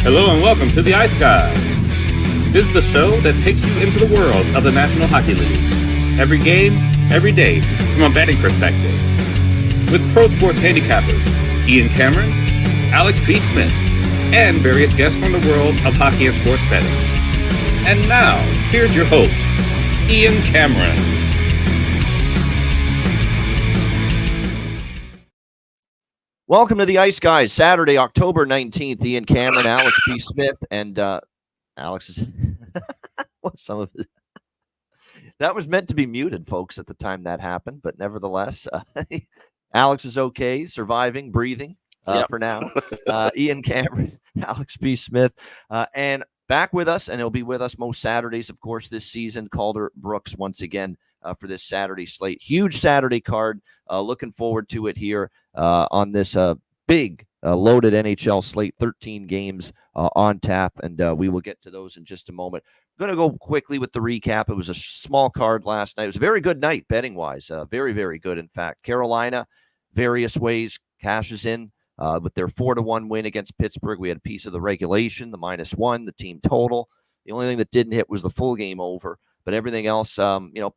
Hello and welcome to the Ice Guys. This is the show that takes you into the world of the National Hockey League. Every game, every day, from a betting perspective. With pro sports handicappers, Ian Cameron, Alex P. Smith, and various guests from the world of hockey and sports betting. And now, here's your host, Ian Cameron. Welcome to the Ice Guys, Saturday, October 19th. Ian Cameron, Alex P. Smith, and Alex is some of his. That was meant to be muted, folks, at the time that happened, but nevertheless, Alex is okay, surviving, breathing for now. Ian Cameron, Alex P. Smith, and back with us, and he'll be with us most Saturdays, of course, this season. Calder Brooks once again for this Saturday slate. Huge Saturday card. Looking forward to it here on this big loaded NHL slate, 13 games on tap, and we will get to those in just a moment. I'm going to go quickly with the recap. It was a small card last night. It was a very good night betting-wise. Very, very good, in fact. Carolina, various ways, cashes in with their 4-1 win against Pittsburgh. We had a piece of the regulation, the -1, the team total. The only thing that didn't hit was the full game over, but everything else,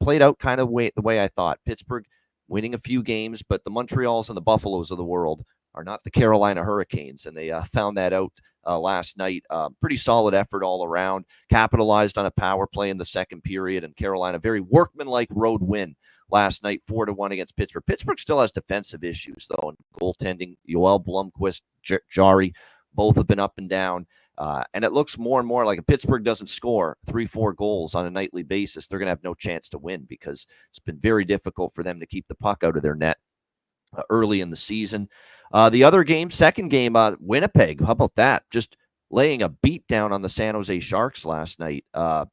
played out kind of the way I thought. Pittsburgh winning a few games, but the Montreals and the Buffaloes of the world are not the Carolina Hurricanes, and they found that out last night. Pretty solid effort all around, capitalized on a power play in the second period, and Carolina, very workmanlike road win last night, 4-1 against Pittsburgh. Pittsburgh still has defensive issues, though, and goaltending. Yoel Blomqvist, Jari, both have been up and down. And it looks more and more like if Pittsburgh doesn't score 3-4 goals on a nightly basis, they're going to have no chance to win because it's been very difficult for them to keep the puck out of their net early in the season. The other game, second game, Winnipeg. How about that? Just laying a beat down on the San Jose Sharks last night.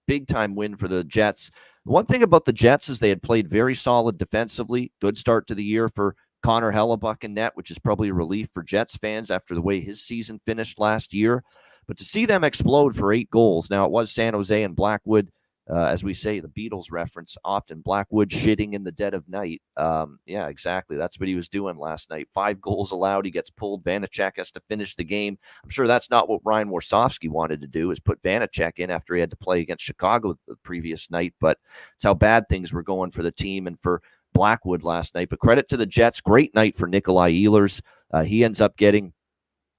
Big time win for the Jets. One thing about the Jets is they had played very solid defensively. Good start to the year for Connor Hellebuck in net, which is probably a relief for Jets fans after the way his season finished last year. But to see them explode for 8 goals, now it was San Jose and Blackwood, as we say, the Beatles reference often, Blackwood shitting in the dead of night. Yeah, exactly. That's what he was doing last night. 5 goals allowed. He gets pulled. Vanacek has to finish the game. I'm sure that's not what Ryan Warsofsky wanted to do, is put Vanacek in after he had to play against Chicago the previous night. But it's how bad things were going for the team and for Blackwood last night. But credit to the Jets. Great night for Nikolai Ehlers. He ends up getting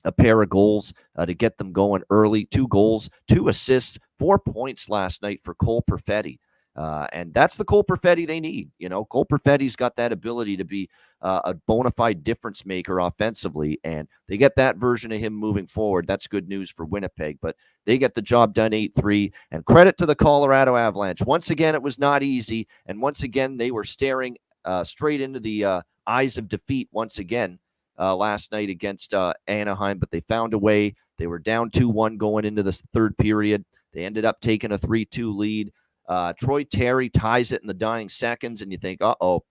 a pair of goals to get them going early. 2 goals, 2 assists, 4 points last night for Cole Perfetti. And that's the Cole Perfetti they need. Cole Perfetti's got that ability to be a bona fide difference maker offensively, and they get that version of him moving forward. That's good news for Winnipeg, but they get the job done 8-3. And credit to the Colorado Avalanche. Once again, it was not easy, and once again, they were staring straight into the eyes of defeat once again. Last night against Anaheim, but they found a way. They were down 2-1 going into the third period. They ended up taking a 3-2 lead. Troy Terry ties it in the dying seconds, and you think, uh-oh,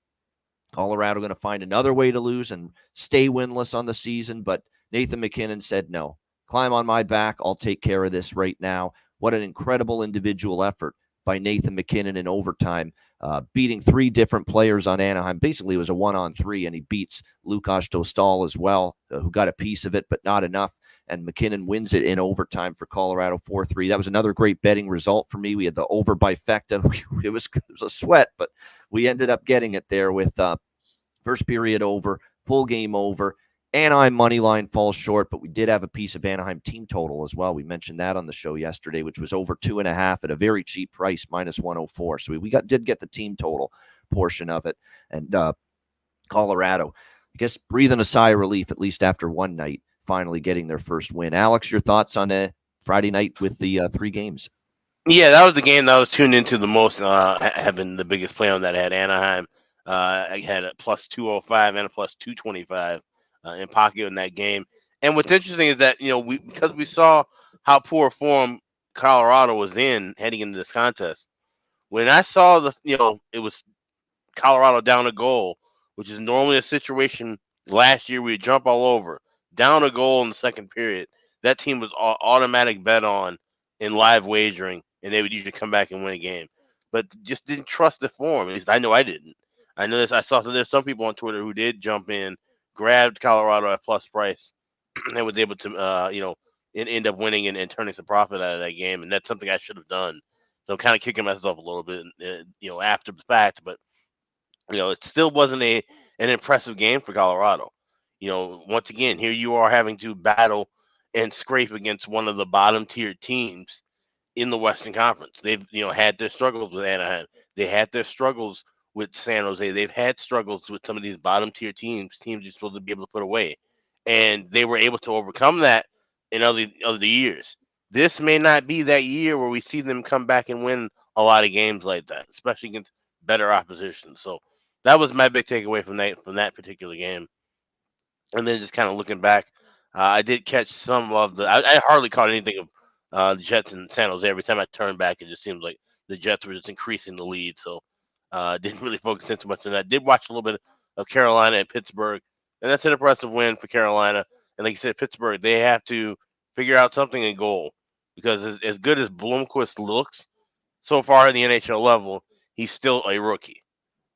Colorado going to find another way to lose and stay winless on the season. But Nathan MacKinnon said, no, climb on my back. I'll take care of this right now. What an incredible individual effort by Nathan MacKinnon in overtime, beating 3 different players on Anaheim. Basically, it was a 1-on-3, and he beats Lukas Dostal as well, who got a piece of it, but not enough. And MacKinnon wins it in overtime for Colorado 4-3. That was another great betting result for me. We had the over by Fecta. It was a sweat, but we ended up getting it there with first period over, full game over. Anaheim money line falls short, but we did have a piece of Anaheim team total as well. We mentioned that on the show yesterday, which was over 2.5 at a very cheap price, -104. So we did get the team total portion of it. And Colorado, I guess, breathing a sigh of relief, at least after one night, finally getting their first win. Alex, your thoughts on Friday night with the 3 games? Yeah, that was the game that I was tuned into the most, having the biggest play on that. I had Anaheim. I had a +205 and a +225 in pocket in that game. And what's interesting is that, because we saw how poor form Colorado was in heading into this contest, when I saw it was Colorado down a goal, which is normally a situation last year we'd jump all over, down a goal in the second period, that team was automatic bet on in live wagering, and they would usually come back and win a game. But just didn't trust the form. At least I know I didn't. I know this. I saw there's some people on Twitter who did jump in, grabbed Colorado at plus price, and was able to, and end up winning and turning some profit out of that game. And that's something I should have done. So I'm kind of kicking myself a little bit, after the fact. But it still wasn't an impressive game for Colorado. Once again, here you are having to battle and scrape against one of the bottom tier teams in the Western Conference. They've had their struggles with Anaheim. They had their struggles with San Jose. They've had struggles with some of these bottom tier teams you're supposed to be able to put away, and they were able to overcome that in other years. This may not be that year where we see them come back and win a lot of games like that, especially against better opposition. So that was my big takeaway from that particular game. And then just kind of looking back, I did catch some of I hardly caught anything of the Jets and San Jose. Every time I turned back, it just seemed like the Jets were just increasing the lead. So didn't really focus in too much on that. Did watch a little bit of Carolina and Pittsburgh, and that's an impressive win for Carolina. And like you said, Pittsburgh, they have to figure out something in goal because as good as Blomqvist looks so far in the NHL level, he's still a rookie,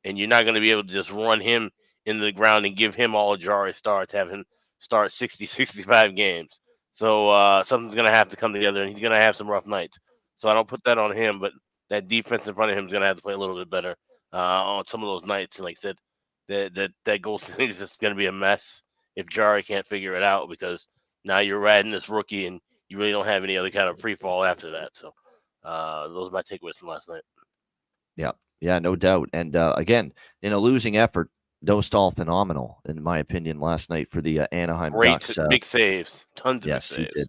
and you're not going to be able to just run him into the ground and give him all a jar of starts, have him start 60, 65 games. So something's going to have to come together, and he's going to have some rough nights. So I don't put that on him, but that defense in front of him is going to have to play a little bit better on some of those nights. And like I said, that goal thing is just going to be a mess if Jari can't figure it out, because now you're riding this rookie and you really don't have any other kind of free fall after that. So those are my takeaways from last night. Yeah, no doubt. And again, in a losing effort, Dostal phenomenal, in my opinion, last night for the Anaheim Ducks. Big saves. Tons of yes, big saves. He did.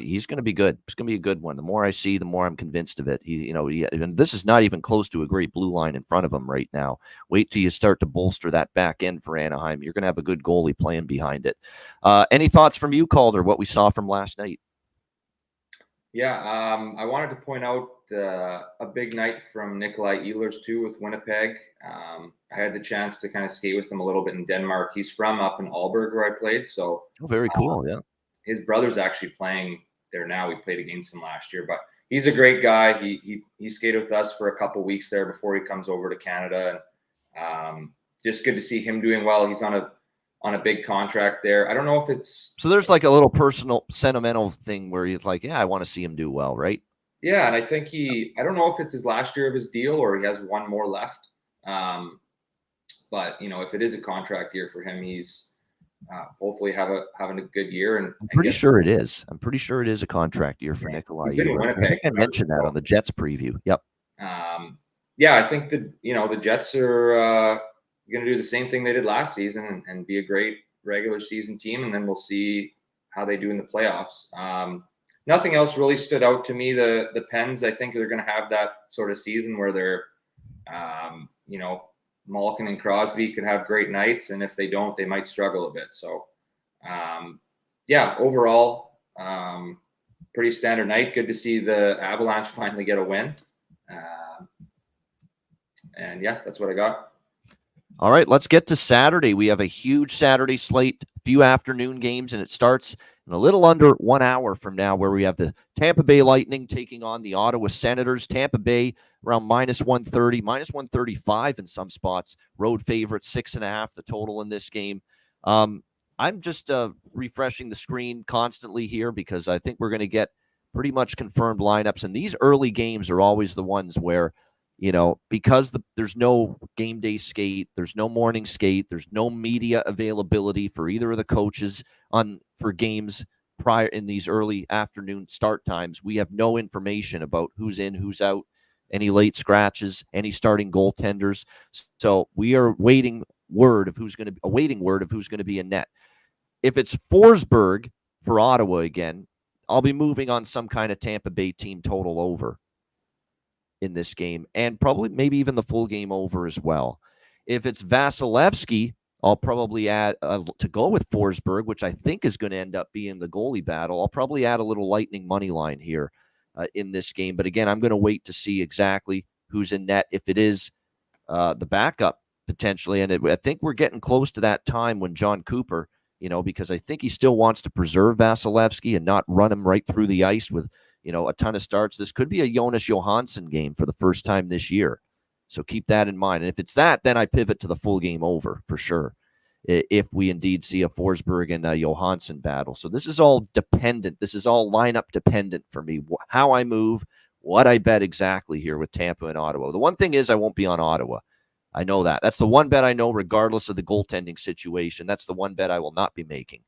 He's going to be good. It's going to be a good one. The more I see, the more I'm convinced of it. And this is not even close to a great blue line in front of him right now. Wait till you start to bolster that back end for Anaheim. You're going to have a good goalie playing behind it. Any thoughts from you, Calder, what we saw from last night? Yeah, I wanted to point out a big night from Nikolai Ehlers too with Winnipeg. I had the chance to kind of skate with him a little bit in Denmark. He's from up in Aalborg where I played. So very cool. Yeah. His brother's actually playing there now. We played against him last year, but he's a great guy. He skated with us for a couple weeks there before he comes over to Canada. And just good to see him doing well. He's on a big contract there. I don't know if it's... So there's like a little personal, sentimental thing where he's like, yeah, I want to see him do well, right? Yeah, and I think I don't know if it's his last year of his deal or he has one more left. But, if it is a contract year for him, he's hopefully having a good year. And I'm pretty sure it is. I'm pretty sure it is a contract year for Nikolai. He's been in Winnipeg. I mentioned that on the Jets preview. Yep. Yeah, I think the Jets are going to do the same thing they did last season and be a great regular season team, and then we'll see how they do in the playoffs. Nothing else really stood out to me. The Pens, I think they're going to have that sort of season where they're, Malkin and Crosby could have great nights, and if they don't, they might struggle a bit. So, overall, pretty standard night. Good to see the Avalanche finally get a win. And that's what I got. All right, let's get to Saturday. We have a huge Saturday slate, few afternoon games, and it starts in a little under 1 hour from now, where we have the Tampa Bay Lightning taking on the Ottawa Senators. Tampa Bay around -130, -135 in some spots. Road favorites, 6.5 the total in this game. I'm just refreshing the screen constantly here because I think we're going to get pretty much confirmed lineups. And these early games are always the ones where, because there's no game day skate, there's no morning skate, there's no media availability for either of the coaches for games prior in these early afternoon start times. We have no information about who's in, who's out, any late scratches, any starting goaltenders. So we are awaiting word of who's going to be in net. If it's Forsberg for Ottawa again, I'll be moving on some kind of Tampa Bay team total over in this game, and probably maybe even the full game over as well. If it's Vasilevsky, I'll probably add to go with Forsberg, which I think is going to end up being the goalie battle. I'll probably add a little Lightning money line here in this game. But again, I'm going to wait to see exactly who's in net. If it is the backup potentially, and I think we're getting close to that time when John Cooper, because I think he still wants to preserve Vasilevsky and not run him right through the ice with a ton of starts. This could be a Jonas Johansson game for the first time this year. So keep that in mind. And if it's that, then I pivot to the full game over for sure. if we indeed see a Forsberg and Johansson battle. So this is all dependent. This is all lineup dependent for me. How I move, what I bet exactly here with Tampa and Ottawa. The one thing is I won't be on Ottawa. I know that. That's the one bet I know, regardless of the goaltending situation. That's the one bet I will not be making.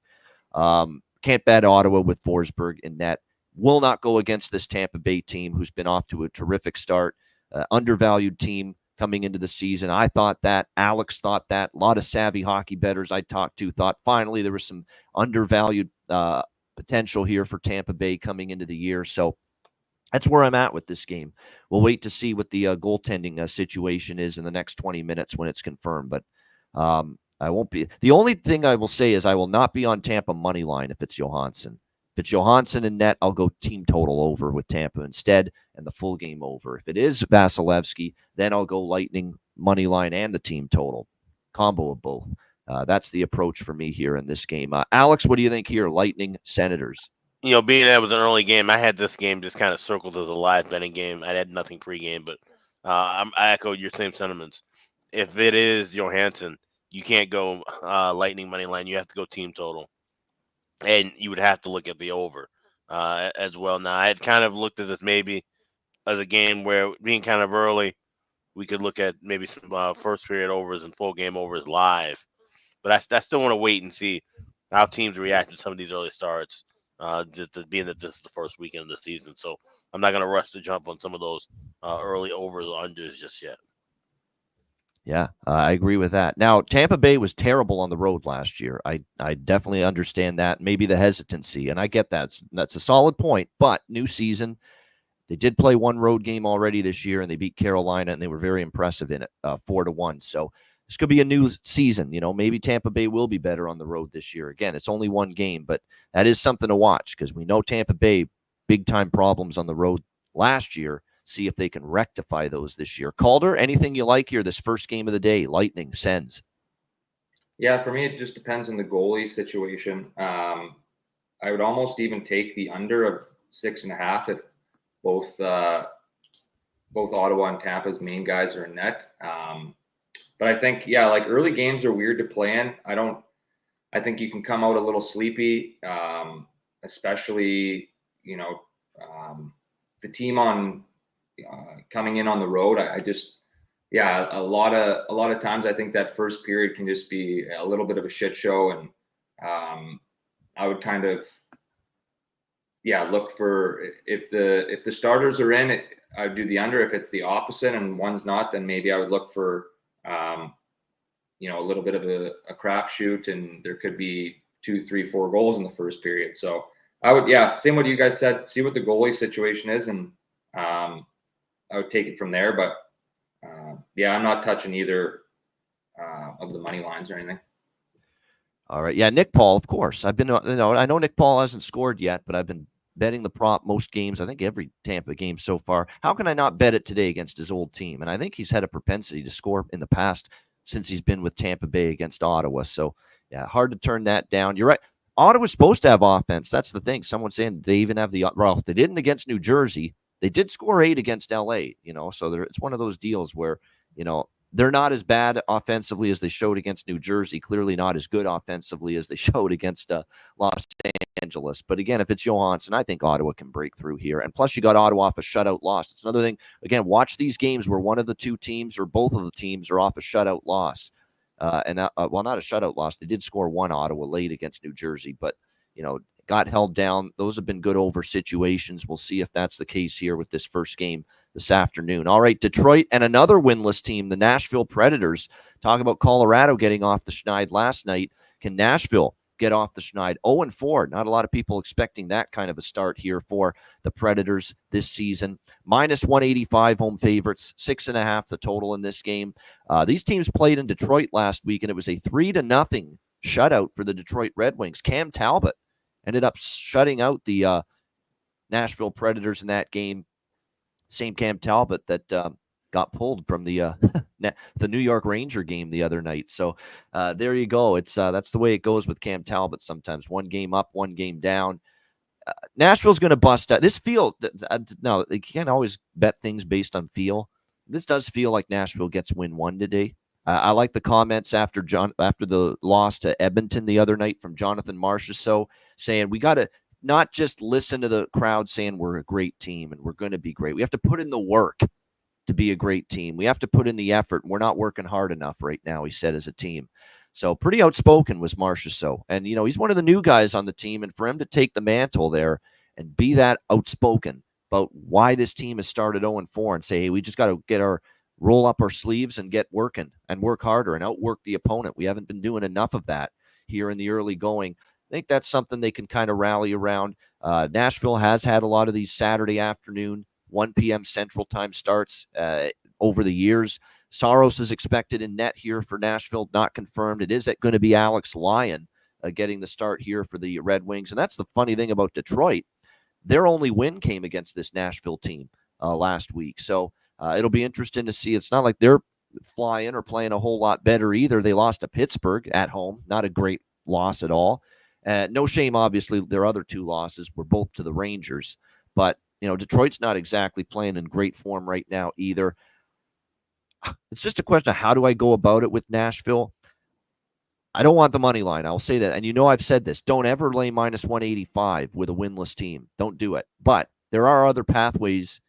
Can't bet Ottawa with Forsberg in net. Will not go against this Tampa Bay team who's been off to a terrific start. Undervalued team coming into the season. I thought that. Alex thought that. A lot of savvy hockey bettors I talked to thought finally there was some undervalued potential here for Tampa Bay coming into the year. So that's where I'm at with this game. We'll wait to see what the goaltending situation is in the next 20 minutes when it's confirmed. But I won't be. The only thing I will say is I will not be on Tampa money line if it's Johansson. If it's Johansson and net, I'll go team total over with Tampa instead and the full game over. If it is Vasilevsky, then I'll go Lightning money line and the team total. Combo of both. That's the approach for me here in this game. Alex, what do you think here? Lightning, Senators. Being that it was an early game, I had this game just kind of circled as a live betting game. I had nothing pregame, but I echoed your same sentiments. If it is Johansson, you can't go Lightning money line. You have to go team total, and you would have to look at the over as well. Now, I had kind of looked at this maybe as a game where, being kind of early, we could look at maybe some first period overs and full game overs live. But I still want to wait and see how teams react to some of these early starts. Being that this is the first weekend of the season, so I'm not going to rush to jump on some of those early overs or unders just yet. Yeah, I agree with that. Now, Tampa Bay was terrible on the road last year. I definitely understand that. Maybe the hesitancy, and I get that. That's a solid point, but new season. They did play one road game already this year, and they beat Carolina, and they were very impressive in it, 4-1. So this could be a new season. Maybe Tampa Bay will be better on the road this year. Again, it's only one game, but that is something to watch because we know Tampa Bay, big-time problems on the road last year. See if they can rectify those this year. Calder, anything you like here, this first game of the day, Lightning, Sens? Yeah, for me, it just depends on the goalie situation. I would almost even take the under of 6.5 if both Ottawa and Tampa's main guys are in net. But I think, like early games are weird to play in. I think you can come out a little sleepy, especially, the team on coming in on the road. A lot of times I think that first period can just be a little bit of a shit show. And I would kind of, look for if the starters are in, I would do the under. If it's the opposite and one's not, then maybe I would look for, a little bit of a crapshoot, and there could be 2, 3, 4 goals in the first period. So I would, same what you guys said, see what the goalie situation is, and I would take it from there. But I'm not touching either of the money lines or anything. All right. Yeah, Nick Paul, of course. I know Nick Paul hasn't scored yet, but I've been betting the prop most games, I think every Tampa game so far. How can I not bet it today against his old team? And I think he's had a propensity to score in the past since he's been with Tampa Bay against Ottawa. So, hard to turn that down. You're right. Ottawa's supposed to have offense. That's the thing. Someone's saying they even have they didn't against New Jersey. They did score 8 against LA, so it's one of those deals where, they're not as bad offensively as they showed against New Jersey, clearly not as good offensively as they showed against Los Angeles. But again, if it's Johansson, I think Ottawa can break through here. And plus, you got Ottawa off a shutout loss. It's another thing. Again, watch these games where one of the two teams or both of the teams are off a shutout loss. Not a shutout loss. They did score one, Ottawa, late against New Jersey, but, got held down. Those have been good over situations. We'll see if that's the case here with this first game this afternoon. All right, Detroit and another winless team, the Nashville Predators. Talk about Colorado getting off the schneid last night. Can Nashville get off the schneid? 0-4. Not a lot of people expecting that kind of a start here for the Predators this season. -185 home favorites, 6.5 the total in this game. These teams played in Detroit last week, and it was a 3-0 shutout for the Detroit Red Wings. Cam Talbot ended up shutting out the Nashville Predators in that game. Same Cam Talbot that got pulled from the New York Ranger game the other night. So there you go. It's that's the way it goes with Cam Talbot sometimes. One game up, one game down. Nashville's going to bust out. This feel no, you can't always bet things based on feel. This does feel like Nashville gets win 1 today. I like the comments after the loss to Edmonton the other night from Jonathan Marchessault saying we got to not just listen to the crowd saying we're a great team and we're going to be great. We have to put in the work to be a great team. We have to put in the effort. And we're not working hard enough right now, he said, as a team. So pretty outspoken was Marchessault. And, he's one of the new guys on the team. And for him to take the mantle there and be that outspoken about why this team has started 0-4 and say, hey, we just got to roll up our sleeves and get working and work harder and outwork the opponent. We haven't been doing enough of that here in the early going. I think that's something they can kind of rally around. Nashville has had a lot of these Saturday afternoon, 1 p.m. Central Time starts over the years. Saros is expected in net here for Nashville, not confirmed. It is going to be Alex Lyon getting the start here for the Red Wings. And that's the funny thing about Detroit. Their only win came against this Nashville team last week. So it'll be interesting to see. It's not like they're flying or playing a whole lot better either. They lost to Pittsburgh at home. Not a great loss at all. No shame, obviously, their other two losses were both to the Rangers. But, Detroit's not exactly playing in great form right now either. It's just a question of how do I go about it with Nashville? I don't want the money line. I'll say that. And I've said this. Don't ever lay minus 185 with a winless team. Don't do it. But there are other pathways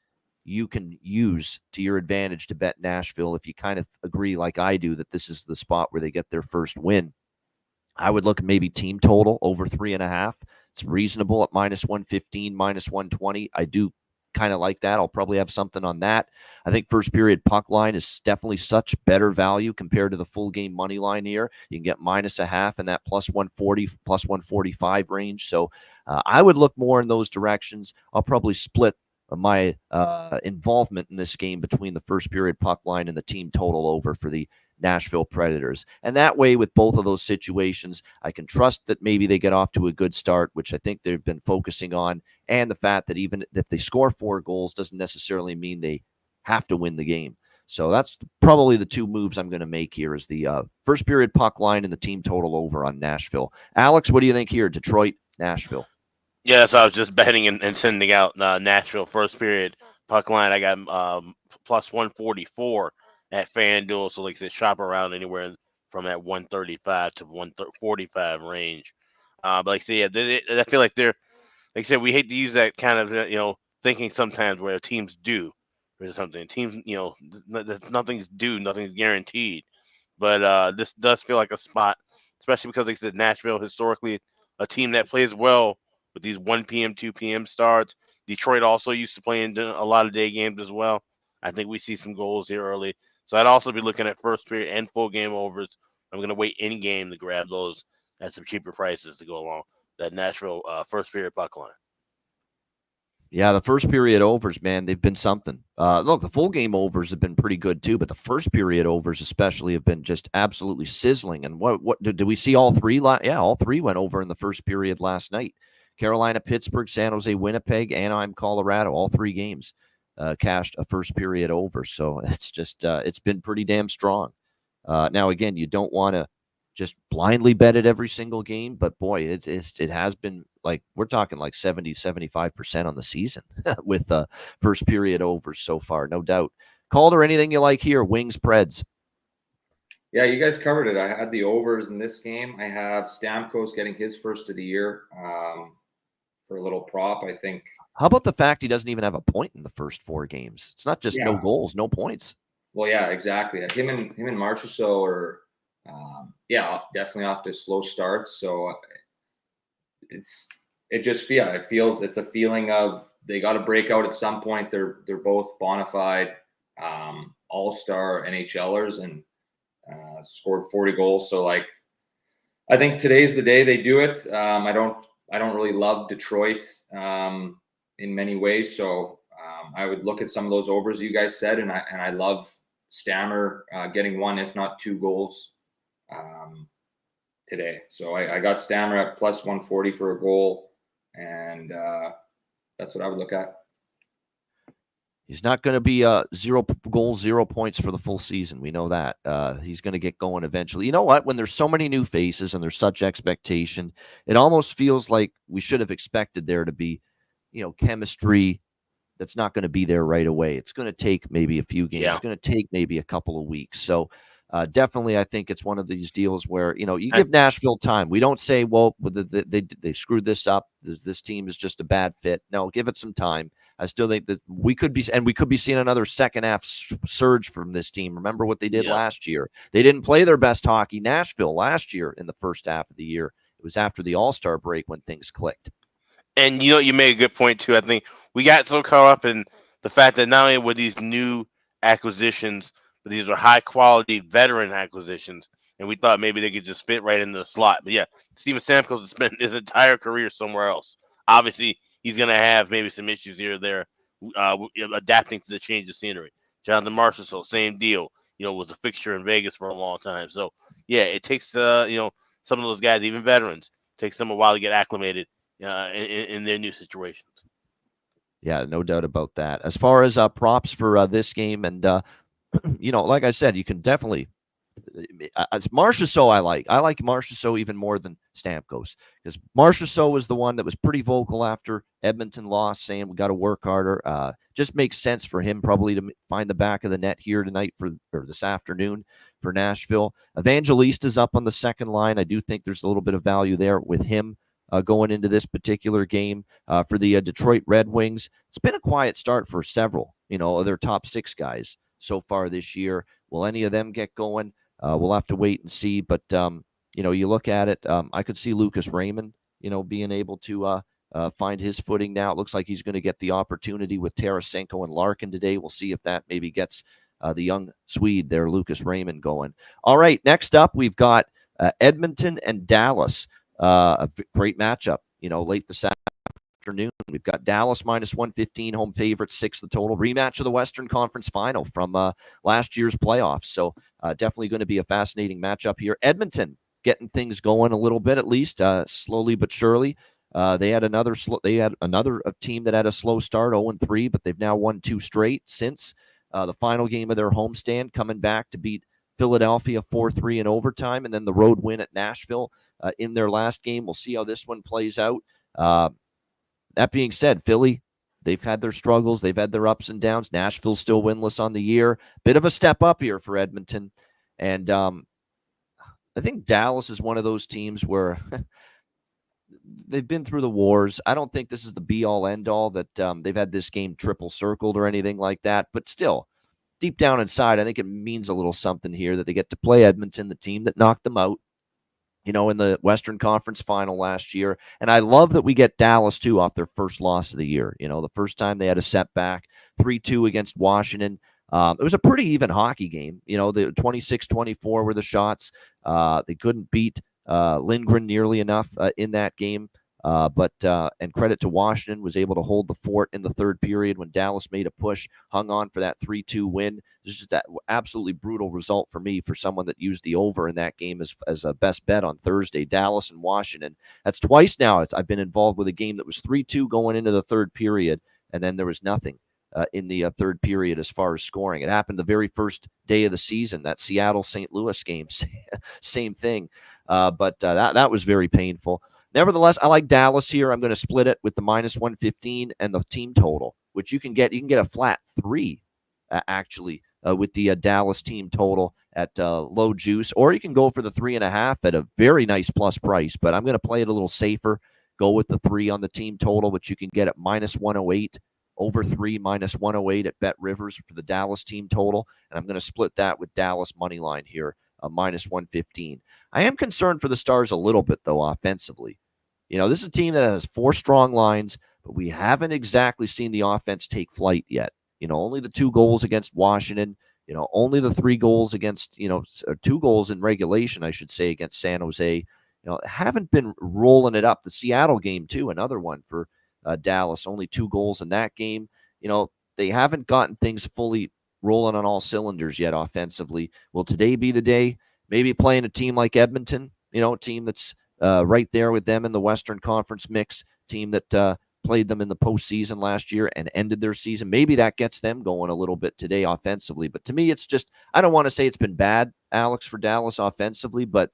you can use to your advantage to bet Nashville if you kind of agree like I do that this is the spot where they get their first win. I would look at maybe team total over 3.5. It's reasonable at minus 115, minus 120. I do kind of like that. I'll probably have something on that. I think first period puck line is definitely such better value compared to the full game money line here. You can get minus a half in that plus 140, plus 145 range. So I would look more in those directions. I'll probably split my involvement in this game between the first period puck line and the team total over for the Nashville Predators. And that way, with both of those situations, I can trust that maybe they get off to a good start, which I think they've been focusing on, and the fact that even if they score 4 goals doesn't necessarily mean they have to win the game. So that's probably the two moves I'm going to make here is the first period puck line and the team total over on Nashville. Alex, what do you think here? Detroit, Nashville. Yeah, so I was just betting and sending out Nashville first period puck line. I got plus 144 at FanDuel, so like I said, shop around anywhere from that 135 to 145 range. But like I said, yeah, I feel like they're, like I said, we hate to use that kind of thinking sometimes where teams do or something. Teams, nothing's due, nothing's guaranteed. But this does feel like a spot, especially because like I said, Nashville historically a team that plays well with these 1 p.m., 2 p.m. starts. Detroit also used to play in a lot of day games as well. I think we see some goals here early. So I'd also be looking at first period and full game overs. I'm going to wait in game to grab those at some cheaper prices to go along that Nashville first period puck line. Yeah, the first period overs, man, they've been something. Look, the full game overs have been pretty good too, but the first period overs especially have been just absolutely sizzling. And what did we see all three? Yeah, all three went over in the first period last night. Carolina, Pittsburgh, San Jose, Winnipeg, Anaheim, Colorado, all 3 games cashed a first period over. So it's just it's been pretty damn strong. Now, again, you don't want to just blindly bet it every single game, but boy, it has been like we're talking like 70-75% on the season with first period overs so far, no doubt. Calder, anything you like here? Wings, Preds. Yeah, you guys covered it. I had the overs in this game. I have Stamkos getting his first of the year for a little prop, I think. How about the fact he doesn't even have a point in the first 4 games? It's not just no goals, no points. Well, yeah, exactly. Him and Marchessault are, definitely off to slow starts. So it feels it's a feeling of they got to break out at some point. They're both bona fide all-star NHLers and scored 40 goals. So like, I think today's the day they do it. I don't really love Detroit in many ways. So I would look at some of those overs you guys said, and I love Stammer getting 1, if not 2 goals today. So I got Stammer at plus 140 for a goal, and that's what I would look at. He's not going to be 0 goals, 0 points for the full season. We know that. He's going to get going eventually. You know what? When there's so many new faces and there's such expectation, it almost feels like we should have expected there to be, chemistry that's not going to be there right away. It's going to take maybe a few games. It's going to take maybe a couple of weeks. So definitely, I think it's one of these deals where, you give Nashville time. We don't say, well, they screwed this up. This team is just a bad fit. No, give it some time. I still think that we could be seeing another second half surge from this team. Remember what they did last year. They didn't play their best hockey, Nashville, last year in the first half of the year. It was after the All-Star break when things clicked. And you made a good point too. I think we got so caught up in the fact that not only were these new acquisitions, but these were high quality veteran acquisitions, and we thought maybe they could just fit right into the slot. But yeah, Steven Stamkos has spent his entire career somewhere else. Obviously, he's going to have maybe some issues here or there, adapting to the change of scenery. Jonathan Marchessault, same deal. Was a fixture in Vegas for a long time. So yeah, it takes some of those guys, even veterans, takes them a while to get acclimated in their new situations. Yeah, no doubt about that. As far as props for this game, and like I said, you can definitely. It's Marchessault I like Marchessault even more than Stamkos, because Marchessault was the one that was pretty vocal after Edmonton lost, saying we got to work harder. Just makes sense for him probably to find the back of the net here tonight or this afternoon for Nashville. Evangelista's up on the second line. I do think there's a little bit of value there with him going into this particular game. For the Detroit Red Wings, it's been a quiet start for several, of their top 6 guys so far this year. Will any of them get going? We'll have to wait and see. But, you look at it, I could see Lucas Raymond, being able to find his footing now. It looks like he's going to get the opportunity with Tarasenko and Larkin today. We'll see if that maybe gets the young Swede there, Lucas Raymond, going. All right, next up, we've got Edmonton and Dallas. A great matchup, late this afternoon. We've got Dallas minus 115, home favorite, 6 the total. Rematch of the Western Conference Final from last year's playoffs. So definitely going to be a fascinating matchup here. Edmonton getting things going a little bit, at least slowly but surely. They had another team that had a slow start, 0-3, but they've now won 2 straight since the final game of their homestand, coming back to beat Philadelphia 4-3 in overtime, and then the road win at Nashville in their last game. We'll see how this one plays out. That being said, Philly, they've had their struggles. They've had their ups and downs. Nashville's still winless on the year. Bit of a step up here for Edmonton. And I think Dallas is one of those teams where they've been through the wars. I don't think this is the be-all, end-all that they've had this game triple circled or anything like that. But still, deep down inside, I think it means a little something here that they get to play Edmonton, the team that knocked them out, in the Western Conference Final last year. And I love that we get Dallas, too, off their first loss of the year. The first time they had a setback, 3-2 against Washington. It was a pretty even hockey game. The 26-24 were the shots. They couldn't beat Lindgren nearly enough in that game. And credit to Washington, was able to hold the fort in the third period when Dallas made a push, hung on for that 3-2 win. This is that absolutely brutal result for me, for someone that used the over in that game as a best bet on Thursday. Dallas and Washington. That's twice now I've been involved with a game that was 3-2 going into the third period, and then there was nothing in the third period as far as scoring. It happened the very first day of the season, that Seattle-St. Louis game. Same thing. But that was very painful. Nevertheless, I like Dallas here. I'm going to split it with the minus 115 and the team total, which you can get. You can get a flat 3, actually, with the Dallas team total at low juice, or you can go for the 3.5 at a very nice plus price. But I'm going to play it a little safer. Go with the 3 on the team total, which you can get at minus 108. Over 3 minus 108 at Bet Rivers for the Dallas team total, and I'm going to split that with Dallas money line here, minus 115. I am concerned for the Stars a little bit, though, offensively. This is a team that has 4 strong lines, but we haven't exactly seen the offense take flight yet. Only the 2 goals against Washington, only the 3 goals against, 2 goals in regulation, I should say, against San Jose. Haven't been rolling it up. The Seattle game, too, another one for Dallas, only 2 goals in that game. They haven't gotten things fully rolling on all cylinders yet offensively. Will today be the day? Maybe playing a team like Edmonton, a team that's right there with them in the Western Conference mix, team that played them in the postseason last year and ended their season. Maybe that gets them going a little bit today offensively. But to me, it's just, I don't want to say it's been bad, Alex, for Dallas offensively, but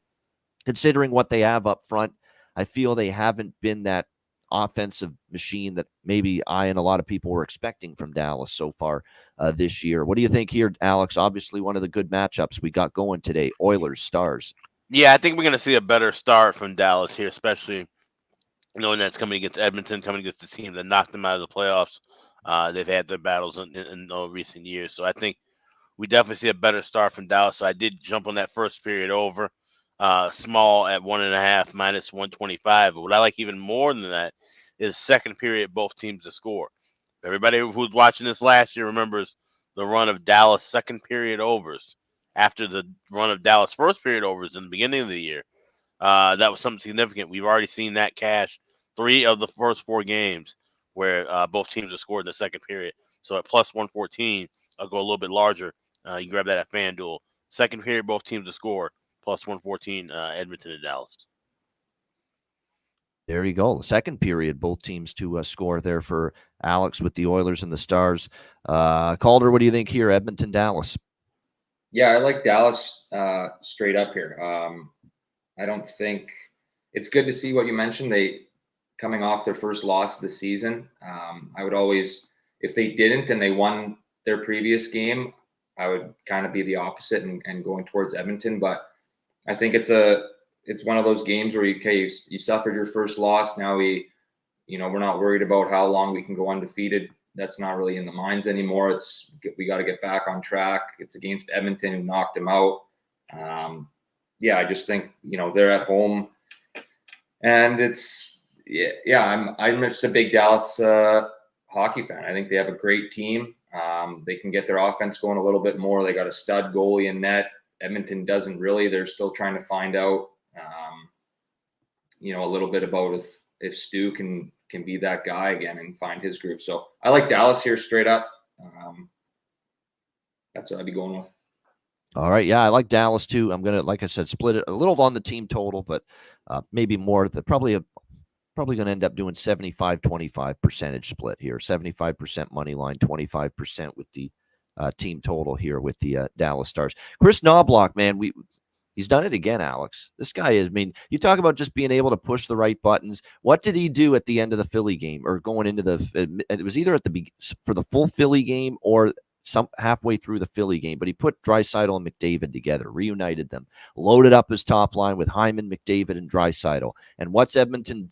considering what they have up front, I feel they haven't been that offensive machine that maybe I and a lot of people were expecting from Dallas so far this year. What do you think here, Alex? Obviously, one of the good matchups we got going today, Oilers, Stars. Yeah, I think we're going to see a better start from Dallas here, especially knowing that's coming against Edmonton, coming against the team that knocked them out of the playoffs. They've had their battles in recent years. So I think we definitely see a better start from Dallas. So I did jump on that first period over, small at 1.5 minus 125. But what I like even more than that is second period, both teams to score. Everybody who's watching this last year remembers the run of Dallas second period overs after the run of Dallas first period overs in the beginning of the year. That was something significant. We've already seen that cash 3 of the first 4 games where both teams have scored in the second period. So at plus 114, I'll go a little bit larger. You can grab that at FanDuel. Second period, both teams to score, plus 114, Edmonton and Dallas. There you go. The second period, both teams to score there for Alex with the Oilers and the Stars. Calder, what do you think here, Edmonton, Dallas? Yeah, I like Dallas straight up here. I don't think it's good to see what you mentioned. They coming off their first loss of the season. I would always, if they didn't and they won their previous game, I would kind of be the opposite and going towards Edmonton. But I think it's one of those games where you suffered your first loss. Now we're not worried about how long we can go undefeated. That's not really in the minds anymore. We got to get back on track. It's against Edmonton, who knocked them out. I just think they're at home, and I'm just a big Dallas hockey fan. I think they have a great team. They can get their offense going a little bit more. They got a stud goalie in net. Edmonton doesn't really. They're still trying to find out, a little bit about if Stu can be that guy again and find his groove. So I like Dallas here straight up. That's what I'd be going with. All right. Yeah, I like Dallas too. I'm going to, like I said, split it a little on the team total, but maybe more. Probably going to end up doing 75-25 percentage split here. 75% money line, 25% with the team total here with the Dallas Stars. Chris Knobloch, man, he's done it again, Alex. This guy is, you talk about just being able to push the right buttons. What did he do at the end of the Philly game or going into it was either for the full Philly game or halfway through the Philly game, but he put Draisaitl and McDavid together, reunited them, loaded up his top line with Hyman, McDavid, and Draisaitl. And what's Edmonton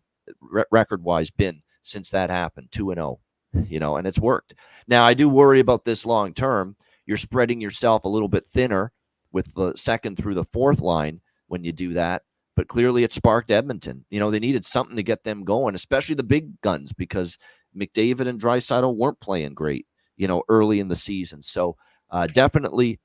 record-wise been since that happened? 2-0, and it's worked. Now, I do worry about this long term. You're spreading yourself a little bit thinner with the second through the fourth line when you do that, but clearly it sparked Edmonton. They needed something to get them going, especially the big guns, because McDavid and Draisaitl weren't playing great, early in the season. So definitely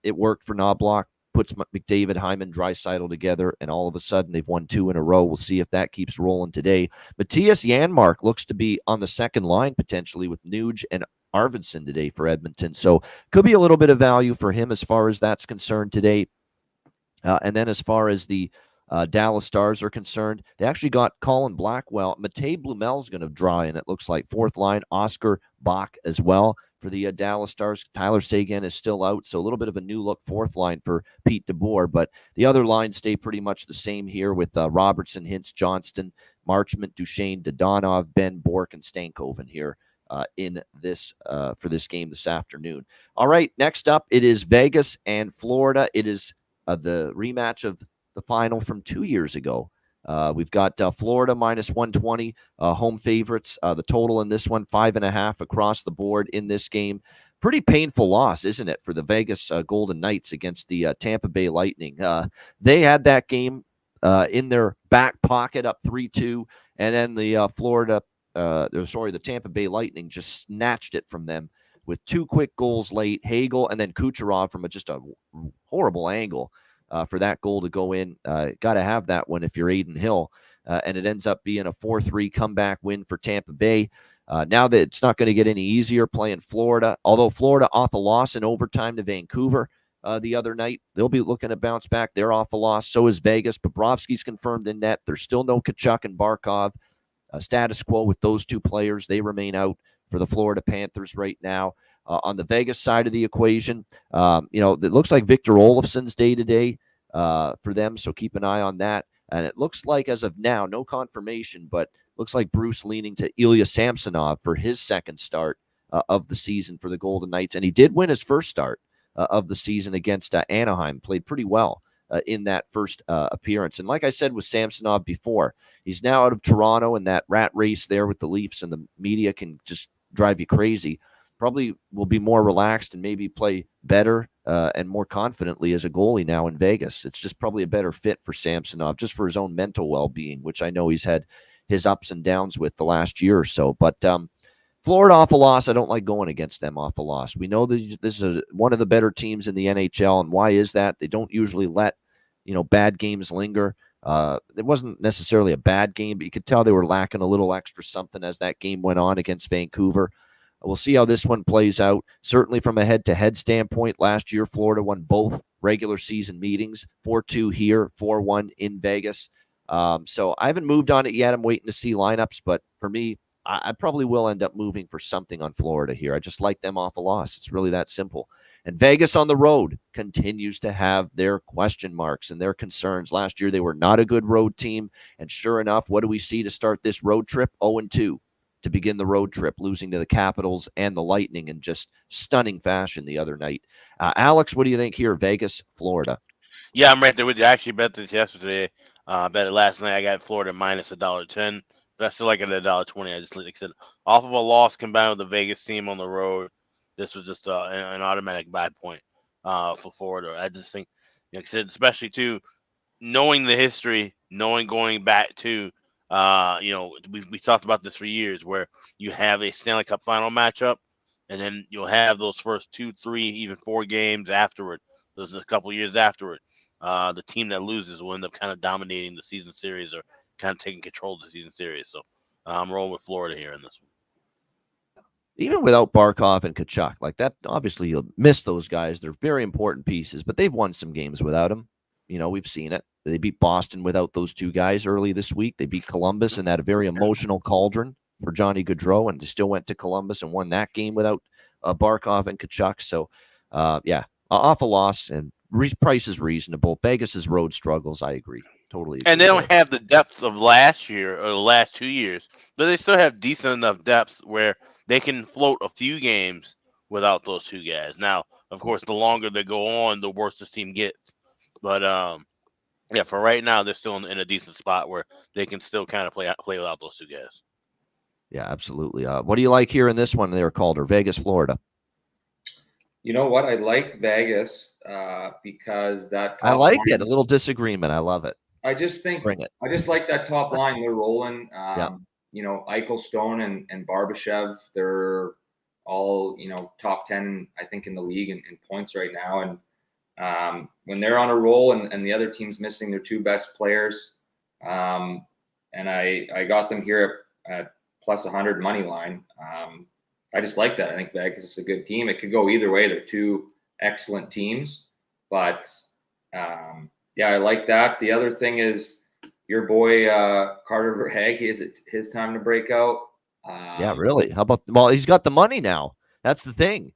it worked for Knobloch, puts McDavid, Hyman, Draisaitl together, and all of a sudden they've won 2 in a row. We'll see if that keeps rolling today. Matthias Janmark looks to be on the second line potentially with Nuge and Arvidsson today for Edmonton. So could be a little bit of value for him as far as that's concerned today. And then as far as the Dallas Stars are concerned, they actually got Colin Blackwell. Matej Blumel's going to draw in, it looks like. Fourth line, Oscar Bach as well for the Dallas Stars. Tyler Seguin is still out, so a little bit of a new look fourth line for Pete DeBoer. But the other lines stay pretty much the same here with Robertson, Hintz, Johnston, Marchment, Duchesne, Dodonov, Ben, Bork, and Stankoven here in this for this game this afternoon. All right, next up, it is Vegas and Florida. It is the rematch of the final from 2 years ago. We've got Florida minus 120, home favorites. The total in this one, 5.5 across the board in this game. Pretty painful loss, isn't it, for the Vegas Golden Knights against the Tampa Bay Lightning. They had that game in their back pocket up 3-2, and then the the Tampa Bay Lightning just snatched it from them with 2 quick goals late. Hagel and then Kucherov from just a horrible angle. For that goal to go in. Got to have that one if you're Adin Hill. And it ends up being a 4-3 comeback win for Tampa Bay. Now that it's not going to get any easier playing Florida, although Florida off a loss in overtime to Vancouver the other night, they'll be looking to bounce back. They're off a loss. So is Vegas. Bobrovsky's confirmed in net. There's still no Tkachuk and Barkov. Status quo with those 2 players. They remain out for the Florida Panthers right now. On the Vegas side of the equation, it looks like Victor Olofsson's day-to-day for them, so keep an eye on that. And it looks like, as of now, no confirmation, but looks like Bruce leaning to Ilya Samsonov for his second start of the season for the Golden Knights. And he did win his first start of the season against Anaheim, played pretty well in that first appearance. And like I said with Samsonov before, he's now out of Toronto, and that rat race there with the Leafs and the media can just drive you crazy. Probably will be more relaxed and maybe play better and more confidently as a goalie now in Vegas. It's just probably a better fit for Samsonov, just for his own mental well-being, which I know he's had his ups and downs with the last year or so. But Florida off a loss, I don't like going against them off a loss. We know that this is one of the better teams in the NHL, and why is that? They don't usually let bad games linger. It wasn't necessarily a bad game, but you could tell they were lacking a little extra something as that game went on against Vancouver. We'll see how this one plays out. Certainly from a head-to-head standpoint, last year Florida won both regular season meetings, 4-2 here, 4-1 in Vegas. So I haven't moved on it yet. I'm waiting to see lineups, but for me, I probably will end up moving for something on Florida here. I just like them off a loss. It's really that simple. And Vegas on the road continues to have their question marks and their concerns. Last year, they were not a good road team. And sure enough, what do we see to start this road trip? 0-2 to begin the road trip, losing to the Capitals and the Lightning in just stunning fashion the other night. Alex, what do you think here? Vegas, Florida. Yeah, I'm right there with you. I actually bet this yesterday. Bet it last night. I got Florida minus $1.10, but I still like it at $1.20. I just, like I said, off of a loss combined with the Vegas team on the road, this was just an automatic bad point for Florida. I just think, like I said, especially too, knowing the history, knowing going back to, we talked about this for years, where you have a Stanley Cup final matchup, and then you'll have those first 2, 3, even 4 games afterward. Those a couple years afterward. The team that loses will end up kind of dominating the season series or kind of taking control of the season series. So I'm rolling with Florida here in this one. Even without Barkov and Tkachuk, like that, obviously you'll miss those guys. They're very important pieces, but they've won some games without them. We've seen it. They beat Boston without those two guys early this week. They beat Columbus in that a very emotional cauldron for Johnny Gaudreau, and they still went to Columbus and won that game without Barkov and Tkachuk. So, off a loss, and price is reasonable. Vegas's road struggles, I agree. Totally agree. And they don't have the depth of last year or the last 2 years, but they still have decent enough depth where they can float a few games without those two guys. Now, of course, the longer they go on, the worse this team gets. But for right now, they're still in a decent spot where they can still kind of play without those two guys. Yeah, absolutely. What do you like here in this one? They were called, or Vegas, Florida? You know what? I like Vegas because that. I like it. A little disagreement. I love it. I just think. Bring it. I just like that top line. They're rolling. Yeah. Eichel, Stone, and Barbashev. They're all top 10, I think, in the league in points right now. And when they're on a roll and the other team's missing their two best players, and I got them here at plus 100 money line. I just like that. I think Vegas is a good team. It could go either way. They're two excellent teams, but I like that. The other thing is your boy Carter Verhaeghe. Is it his time to break out? Yeah, really. How about? Well, he's got the money now. That's the thing.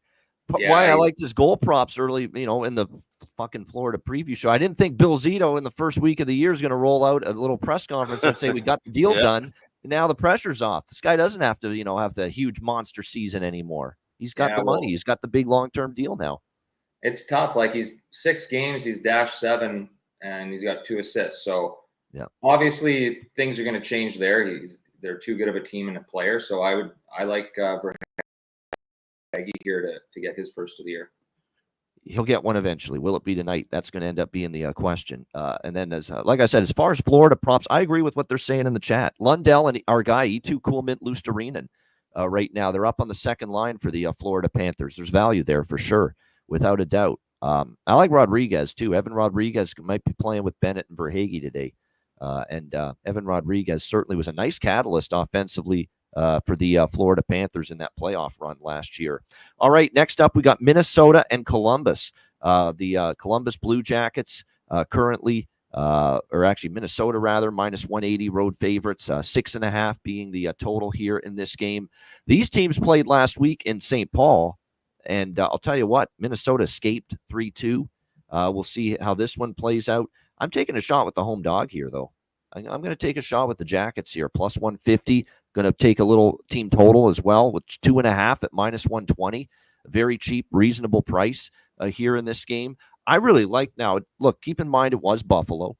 Why I liked his goal props early, in the fucking Florida preview show. I didn't think Bill Zito in the first week of the year is going to roll out a little press conference and say we got the deal done. And now the pressure's off. This guy doesn't have to, have the huge monster season anymore. He's got the money. He's got the big long-term deal now. It's tough. Like, he's 6 games, he's -7, and he's got 2 assists. So obviously things are going to change there. They're too good of a team and a player. So I like Verhaeghe here to get his first of the year. He'll get one eventually. Will it be tonight? That's going to end up being the question. And then, like I said, as far as Florida props, I agree with what they're saying in the chat. Lundell and our guy, E2 Coolmint Lusterinen, right now, they're up on the second line for the Florida Panthers. There's value there for sure, without a doubt. I like Rodriguez, too. Evan Rodriguez might be playing with Bennett and Verhaeghe today. And Evan Rodriguez certainly was a nice catalyst offensively for the Florida Panthers in that playoff run last year. All right, next up, we got Minnesota and Columbus. The Columbus Blue Jackets currently, or actually Minnesota rather, -180 road favorites, 6.5 being the total here in this game. These teams played last week in St. Paul, and I'll tell you what, Minnesota escaped 3-2. We'll see how this one plays out. I'm taking a shot with the home dog here, though. I'm going to take a shot with the Jackets here. Plus 150. Going to take a little team total as well, with 2.5 at minus 120. A very cheap, reasonable price here in this game. I really like now. Look, keep in mind it was Buffalo,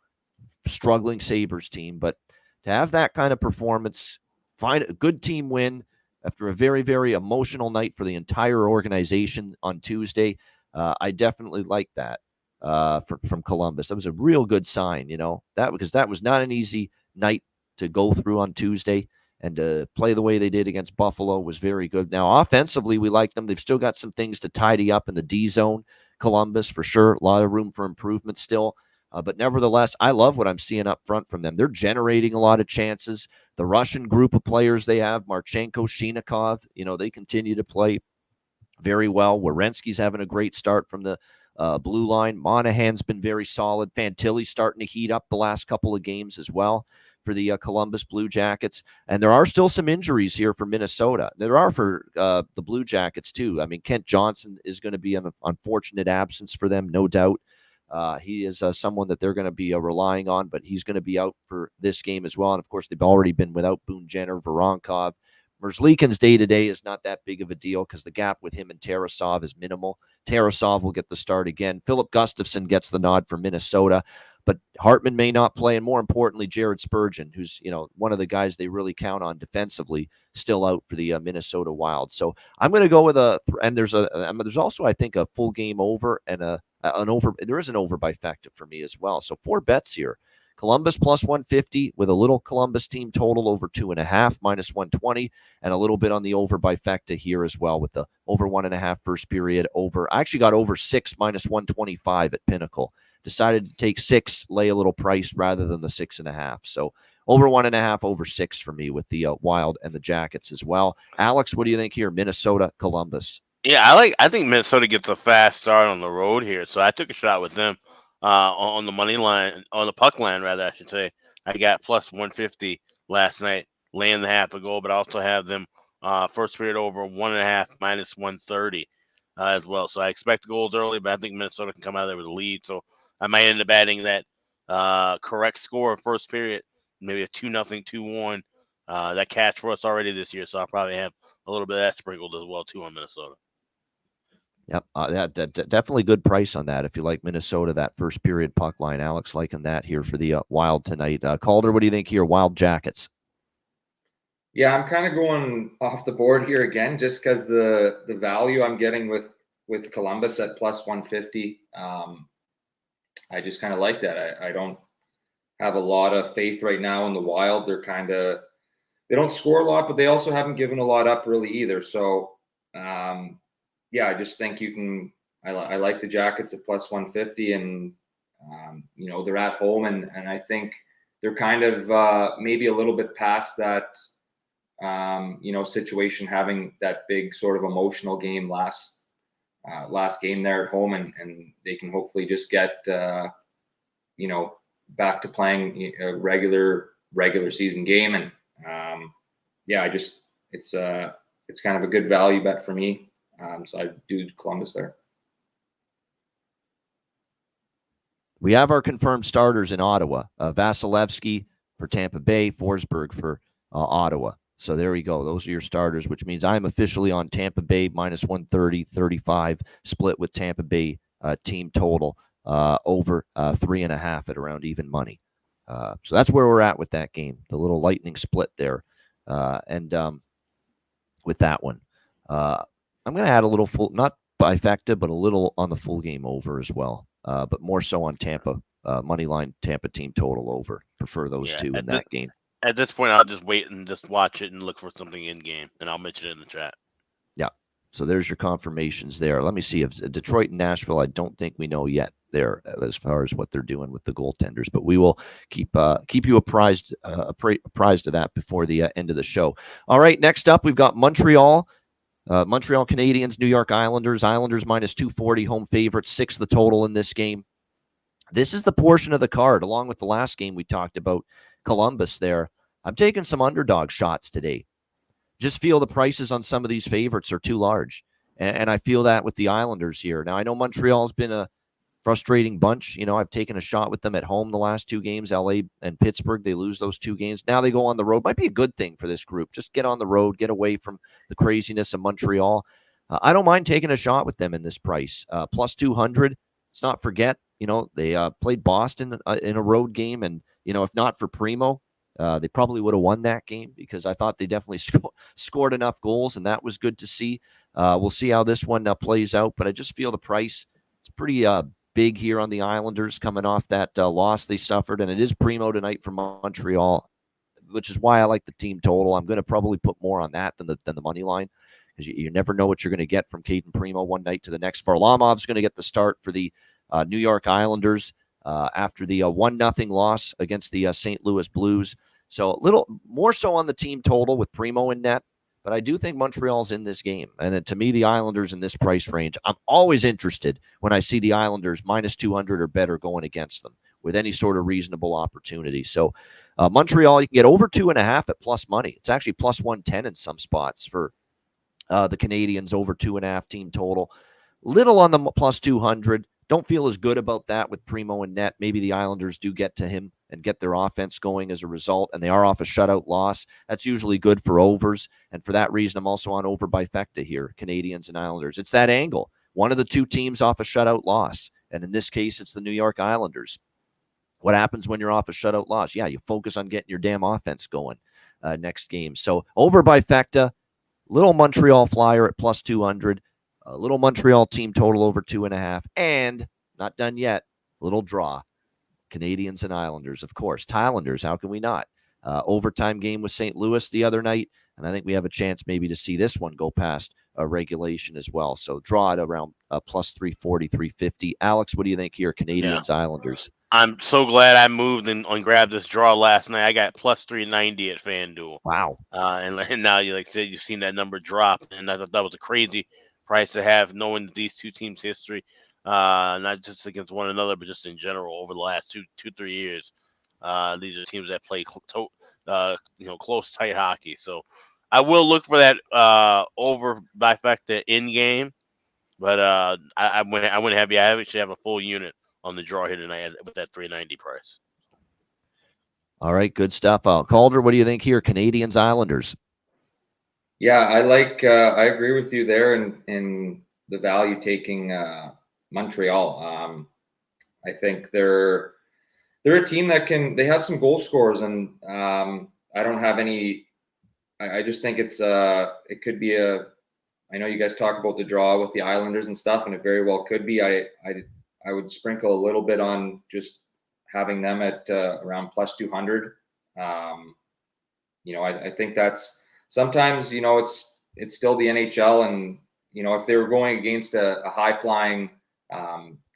struggling Sabres team, but to have that kind of performance, find a good team win after a very, very emotional night for the entire organization on Tuesday, I definitely like that from Columbus. That was a real good sign, because that was not an easy night to go through on Tuesday, and to play the way they did against Buffalo was very good. Now, offensively, we like them. They've still got some things to tidy up in the D zone, Columbus, for sure. A lot of room for improvement still. But nevertheless, I love what I'm seeing up front from them. They're generating a lot of chances. The Russian group of players they have, Marchenko, Shinikov, they continue to play very well. Werenski's having a great start from the blue line. Monahan's been very solid. Fantilli's starting to heat up the last couple of games as well for the Columbus Blue Jackets. And there are still some injuries here for Minnesota. There are for the Blue Jackets too. I mean, Kent Johnson is going to be an unfortunate absence for them, no doubt. He is someone that they're going to be relying on, but he's going to be out for this game as well. And, of course, they've already been without Boone Jenner, Voronkov. Merzlikin's day-to-day is not that big of a deal because the gap with him and Tarasov is minimal. Tarasov will get the start again. Philip Gustafson gets the nod for Minnesota, but Hartman may not play. And more importantly, Jared Spurgeon, who's one of the guys they really count on defensively, still out for the Minnesota Wild. So I'm going to go with and there's also, I think, a full game over and an over. There is an over by Facta for me as well. So 4 bets here. Columbus plus 150 with a little Columbus team total over 2.5 minus 120, and a little bit on the over by Facta here as well with the over 1.5 first period over. I actually got over 6 minus 125 at Pinnacle. Decided to take 6, lay a little price rather than the 6.5. So over 1.5, over 6 for me with the Wild and the Jackets as well. Alex, what do you think here? Minnesota, Columbus. Yeah, I think Minnesota gets a fast start on the road here, so I took a shot with them on the money line, on the puck line rather, I should say. I got plus 150 last night, laying the half a goal, but I also have them first period over 1.5 minus 130 as well. So I expect goals early, but I think Minnesota can come out of there with a lead. So I might end up adding that correct score first period, maybe a 2-0, 2-1. That catch for us already this year, so I'll probably have a little bit of that sprinkled as well too on Minnesota. Yep, that definitely good price on that if you like Minnesota, that first period puck line. Alex liking that here for the Wild tonight. Calder, what do you think here? Wild Jackets. Yeah, I'm kind of going off the board here again, just because the value I'm getting with Columbus at plus 150. I just kind of like that. I don't have a lot of faith right now in the Wild. They don't score a lot, but they also haven't given a lot up really either. So, yeah, I just think you can. I like the Jackets at plus 150, and they're at home, and I think they're kind of maybe a little bit past that situation, having that big sort of emotional game last game there at home, and they can hopefully just get back to playing a regular season game, and it's kind of a good value bet for me. So I do Columbus there. We have our confirmed starters in Ottawa. Vasilevsky for Tampa Bay, Forsberg for Ottawa. So there we go. Those are your starters, which means I'm officially on Tampa Bay minus 130, 35, split with Tampa Bay team total over 3.5 at around even money. So that's where we're at with that game, the little lightning split there. And with that one, I'm going to add a little full, not by Facta, but a little on the full game over as well. But more so on Tampa, money line Tampa team total over. Prefer those two in that game. At this point, I'll just wait and just watch it and look for something in game, and I'll mention it in the chat. Yeah. So there's your confirmations there. Let me see if Detroit and Nashville, I don't think we know yet there as far as what they're doing with the goaltenders, but we will keep you apprised of that before the end of the show. All right. Next up, we've got Montreal Canadiens, New York Islanders. Islanders minus 240, home favorites, 6 the total in this game. This is the portion of the card, along with the last game we talked about, Columbus there. I'm taking some underdog shots today. Just feel the prices on some of these favorites are too large. And I feel that with the Islanders here. Now, I know Montreal's been a frustrating bunch. I've taken a shot with them at home the last 2 games, LA and Pittsburgh. They lose those 2 games. Now they go on the road. Might be a good thing for this group. Just get on the road, get away from the craziness of Montreal. I don't mind taking a shot with them in this price. Plus 200. Let's not forget, they played Boston in a road game. And, if not for Primo, they probably would have won that game because I thought they definitely scored enough goals, and that was good to see. We'll see how this one plays out, but I just feel the price is pretty big here on the Islanders coming off that loss they suffered, and it is Primo tonight from Montreal, which is why I like the team total. I'm going to probably put more on that than the money line because you never know what you're going to get from Caden Primo one night to the next. Varlamov's going to get the start for the New York Islanders after the 1-0 loss against the St. Louis Blues. So a little more so on the team total with Primo in net, but I do think Montreal's in this game. And to me, the Islanders in this price range, I'm always interested when I see the Islanders minus 200 or better going against them with any sort of reasonable opportunity. So Montreal, you can get over 2.5 at plus money. It's actually plus 110 in some spots for the Canadians, over 2.5 team total. Little on the plus 200. Don't feel as good about that with Primo and net. Maybe the Islanders do get to him and get their offense going as a result, and they are off a shutout loss. That's usually good for overs, and for that reason, I'm also on over bifecta here, Canadians and Islanders. It's that angle. One of the 2 teams off a shutout loss, and in this case, it's the New York Islanders. What happens when you're off a shutout loss? Yeah, you focus on getting your damn offense going next game. So over bifecta, little Montreal flyer at plus 200. A little Montreal team total over 2.5. And not done yet, little draw. Canadians and Islanders, of course. Islanders, how can we not? Overtime game with St. Louis the other night. And I think we have a chance maybe to see this one go past regulation as well. So draw it around plus 340, 350. Alex, what do you think here? Canadians, Islanders. I'm so glad I moved and grabbed this draw last night. I got plus 390 at FanDuel. Wow. And now, like I said, you've seen that number drop. And I thought that was a crazy price to have, knowing these 2 teams' history, not just against one another, but just in general over the last 2-3 years. These are teams that play close, tight hockey. So I will look for that over bifecta in game, but I wouldn't have you. I actually have a full unit on the draw here tonight with that 390 price. All right, good stuff. Calder, what do you think here? Canadians, Islanders. Yeah, I agree with you there in the value taking Montreal. I think they're a team that they have some goal scorers, and I don't have any. I just think it could be I know you guys talk about the draw with the Islanders and stuff, and it very well could be. I would sprinkle a little bit on just having them at around plus 200. I think that's. Sometimes, it's still the NHL, and, if they were going against a high-flying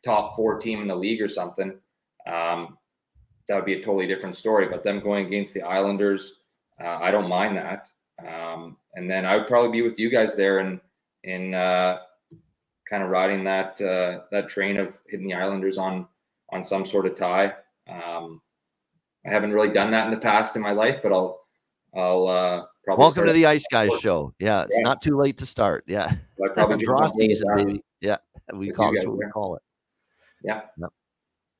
top 4 team in the league or something, that would be a totally different story. But them going against the Islanders, I don't mind that. And then I would probably be with you guys there in kind of riding that train of hitting the Islanders on some sort of tie. I haven't really done that in the past in my life, but I'll probably welcome to the Ice Guys show. Yeah, it's not too late to start. Yeah, draw season, baby. Yeah, that's what we call it. Yeah. Yep.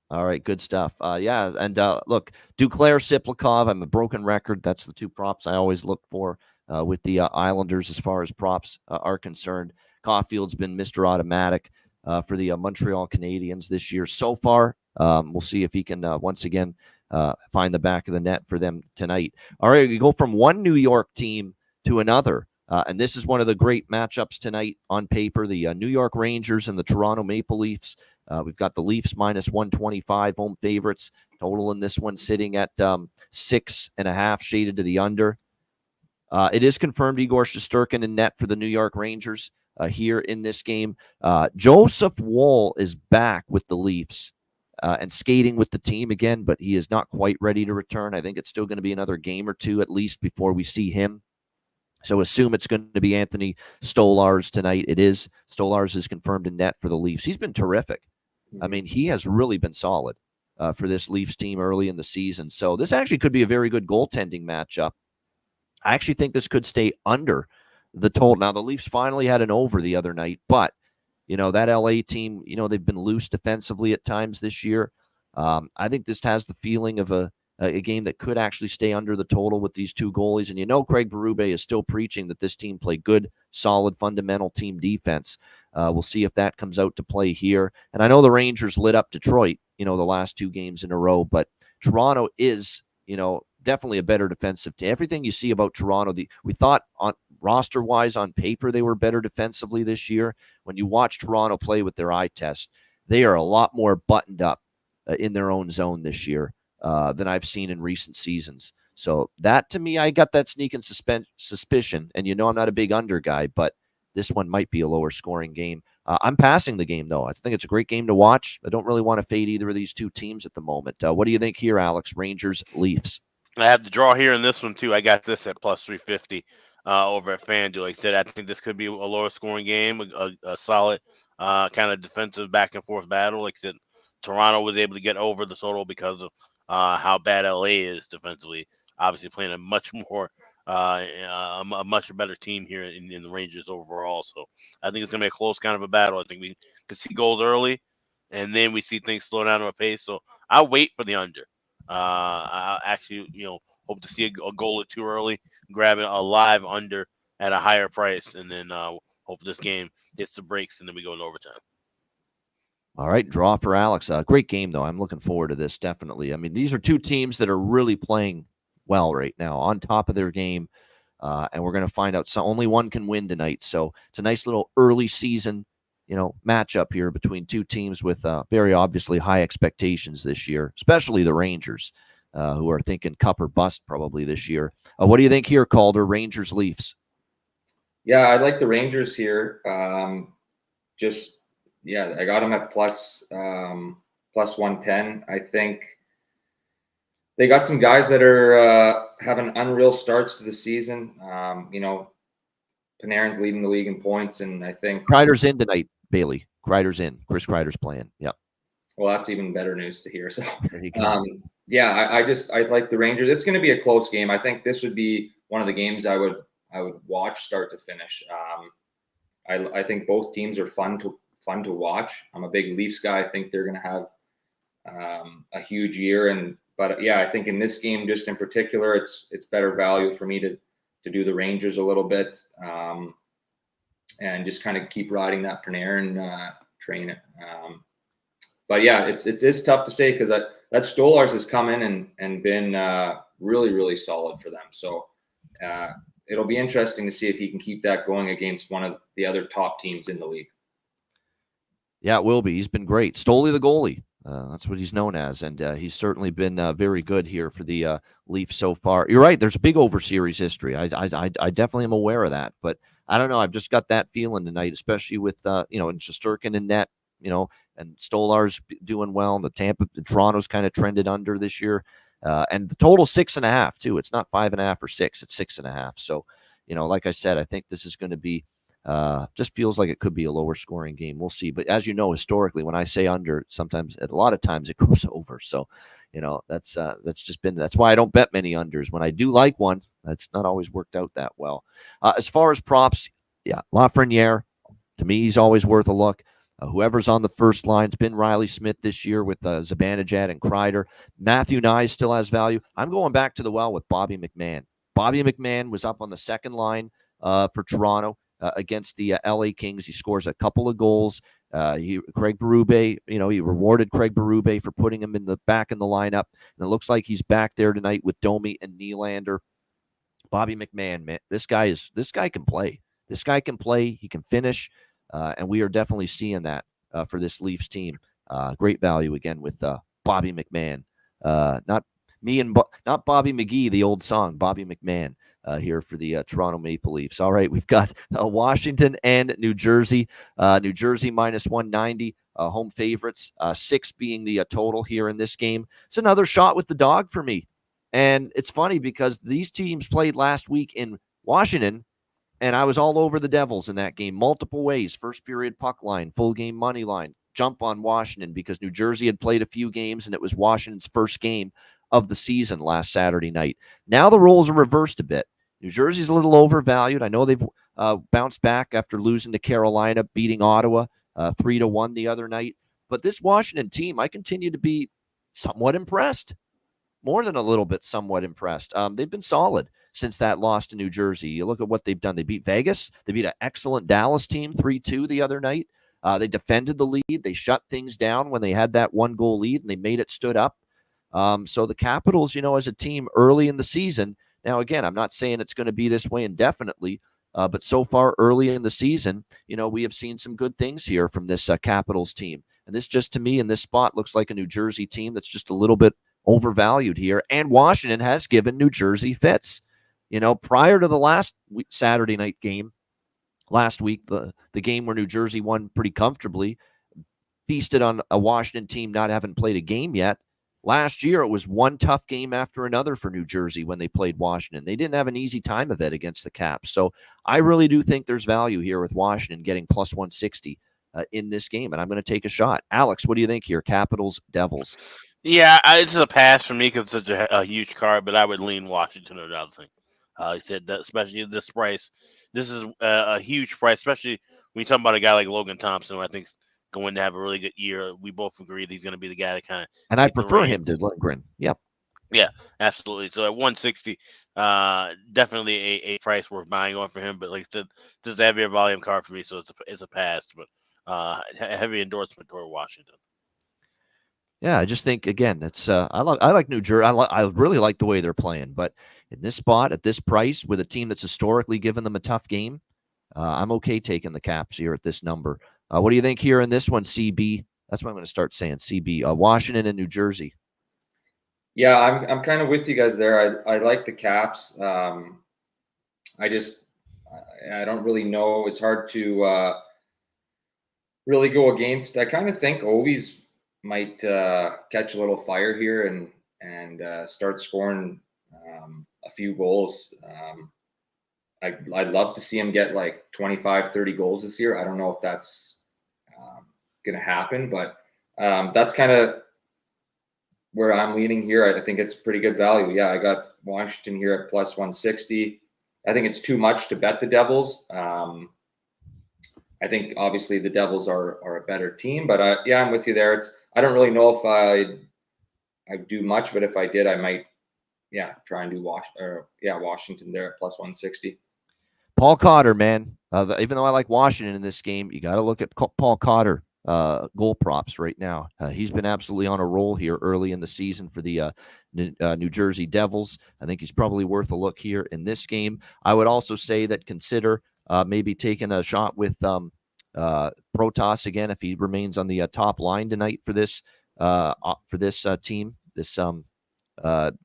All right, good stuff. And look, Duclair, Siplikov. I'm a broken record. That's the 2 props I always look for with the Islanders as far as props are concerned. Caulfield's been Mr. Automatic for the Montreal Canadiens this year so far. We'll see if he can once again find the back of the net for them tonight. All right, we go from one New York team to another. And this is one of the great matchups tonight on paper, the New York Rangers and the Toronto Maple Leafs. We've got the Leafs minus 125 home favorites. Total in this one sitting at 6.5, shaded to the under. It is confirmed Igor Shesterkin in net for the New York Rangers here in this game. Joseph Woll is back with the Leafs. And skating with the team again, but he is not quite ready to return. I think it's still going to be another game or 2 at least before we see him. So assume it's going to be Anthony Stolarz tonight. It is. Stolarz is confirmed in net for the Leafs. He's been terrific. I mean, he has really been solid for this Leafs team early in the season. So this actually could be a very good goaltending matchup. I actually think this could stay under the total. Now, the Leafs finally had an over the other night, but That LA team, they've been loose defensively at times this year. I think this has the feeling of a game that could actually stay under the total with these two goalies. And Craig Berube is still preaching that this team play good, solid, fundamental team defense. We'll see if that comes out to play here. And I know the Rangers lit up Detroit, the last 2 games in a row, but Toronto is, definitely a better defensive team. Everything you see about Toronto, we thought on roster-wise on paper they were better defensively this year. When you watch Toronto play with their eye test, they are a lot more buttoned up in their own zone this year than I've seen in recent seasons. So that, to me, I got that sneaking suspicion. And I'm not a big under guy, but this one might be a lower scoring game. I'm passing the game, though. I think it's a great game to watch. I don't really want to fade either of these two teams at the moment. What do you think here, Alex? Rangers, Leafs. I have the draw here in this one, too. I got this at plus 350 over at FanDuel. Like I said, I think this could be a lower scoring game, a solid kind of defensive back and forth battle. Like I said, Toronto was able to get over the total because of how bad LA is defensively. Obviously, playing a much more a much better team here in the Rangers overall. So I think it's gonna be a close kind of a battle. I think we could see goals early, and then we see things slow down to a pace. So I'll wait for the under. I actually, hope to see a goal or 2 early, grabbing a live under at a higher price, and then hope this game hits the brakes, and then we go into overtime. All right, draw for Alex. Great game, though. I'm looking forward to this, definitely. I mean, these are two teams that are really playing well right now, on top of their game, and we're going to find out. So only one can win tonight, so it's a nice little early season, matchup here between two teams with very obviously high expectations this year, especially the Rangers, who are thinking cup or bust probably this year. What do you think here, Calder? Rangers, Leafs? Yeah, I like the Rangers here. I got them at plus 110. I think they got some guys that are having unreal starts to the season. Panarin's leading the league in points, and I think Kreider's in tonight, Bailey. Kreider's in. Chris Kreider's playing. Yep. Well, that's even better news to hear. So, There you go. I like the Rangers. It's going to be a close game. I think this would be one of the games I would watch start to finish. I think both teams are fun to watch. I'm a big Leafs guy. I think they're going to have a huge year, but I think in this game, just in particular, it's better value for me to do the Rangers a little bit, and just kind of keep riding that Panarin train. But yeah, it's tough to say because that Stolarz has come in and been really, really solid for them. So it'll be interesting to see if he can keep that going against one of the other top teams in the league. Yeah, it will be. He's been great. Stoli the goalie. That's what he's known as, and he's certainly been very good here for the Leafs so far. You're right. There's a big over series history. I definitely am aware of that, but I don't know. I've just got that feeling tonight, especially with and Shesterkin in net, and Stolarz doing well. And the Toronto's kind of trended under this year, and the total 6.5 too. It's not 5.5 or 6. It's 6.5. So, like I said, I think this is going to be. Just feels like it could be a lower scoring game. We'll see. But as you know, historically, when I say under, a lot of times it goes over. So, that's why I don't bet many unders. When I do like one, that's not always worked out that well. As far as props, yeah, Lafreniere, to me, he's always worth a look. Whoever's on the first line, it's been Riley Smith this year with Zibanejad and Kreider. Matthew Nye still has value. I'm going back to the well with Bobby McMann. Bobby McMann was up on the second line for Toronto. Against the LA Kings. He scores a couple of goals. Craig Berube, he rewarded Craig Berube for putting him back in the lineup. And it looks like he's back there tonight with Domi and Nylander. Bobby McMann, man, this guy can play. This guy can play. He can finish. And we are definitely seeing that for this Leafs team. Great value again with Bobby McMann. Not Bobby McGee, the old song, Bobby McMann. Here for the Toronto Maple Leafs. All right, we've got Washington and New Jersey. New Jersey minus 190, home favorites. 6 being the total here in this game. It's another shot with the dog for me. And it's funny because these teams played last week in Washington, and I was all over the Devils in that game multiple ways. First period puck line, full game money line, jump on Washington because New Jersey had played a few games, and it was Washington's first game of the season last Saturday night. Now the roles are reversed a bit. New Jersey's a little overvalued. I know they've bounced back after losing to Carolina, beating Ottawa 3-1 the other night. But this Washington team, I continue to be somewhat impressed. More than a little bit somewhat impressed. They've been solid since that loss to New Jersey. You look at what they've done. They beat Vegas. They beat an excellent Dallas team 3-2 the other night. They defended the lead. They shut things down when they had that 1-goal lead, and they made it stood up. So the Capitals, as a team early in the season, now, again, I'm not saying it's going to be this way indefinitely, but so far early in the season, we have seen some good things here from this Capitals team. And this just, to me, in this spot, looks like a New Jersey team that's just a little bit overvalued here. And Washington has given New Jersey fits. Prior to the last Saturday night game, last week, the game where New Jersey won pretty comfortably, feasted on a Washington team not having played a game yet. Last year, it was one tough game after another for New Jersey when they played Washington. They didn't have an easy time of it against the Caps. So I really do think there's value here with Washington getting plus 160 in this game, and I'm going to take a shot. Alex, what do you think here? Capitals, Devils. Yeah, it's a pass for me because it's such a huge card, but I would lean Washington or nothing. He said that, especially at this price. This is a huge price, especially when you talk about a guy like Logan Thompson, who I think is going to have a really good year. We both agree that he's going to be the guy that kind of. And I prefer him to Lindgren. Yep. Yeah, absolutely. So at 160, definitely a price worth buying on for him. But like I said, this is a heavier volume card for me, so it's a pass. But heavy endorsement toward Washington. Yeah, I just think, again, it's I like New Jersey. I really like the way they're playing, but in this spot at this price with a team that's historically given them a tough game, I'm okay taking the Caps here at this number. What do you think here in this one, CB? That's what I'm going to start saying, CB. Washington and New Jersey. Yeah, I'm kind of with you guys there. I like the Caps. I don't really know. It's hard to really go against. I kind of think Ovi's might catch a little fire here and start scoring a few goals. I'd love to see him get like 25, 30 goals this year. I don't know if that's going to happen, but that's kind of where I'm leaning here. I think it's pretty good value. Yeah, I got Washington here at plus 160. I think it's too much to bet the Devils. I think obviously the Devils are a better team, but yeah, I'm with you there. I don't really know if I do much, but if I did, I might, try and do Washington there at plus 160. Paul Cotter, man. Even though I like Washington in this game, you got to look at Paul Cotter goal props right now. He's been absolutely on a roll here early in the season for the New Jersey Devils. I think he's probably worth a look here in this game. I would also say that consider maybe taking a shot with Protas again if he remains on the top line tonight for this team, this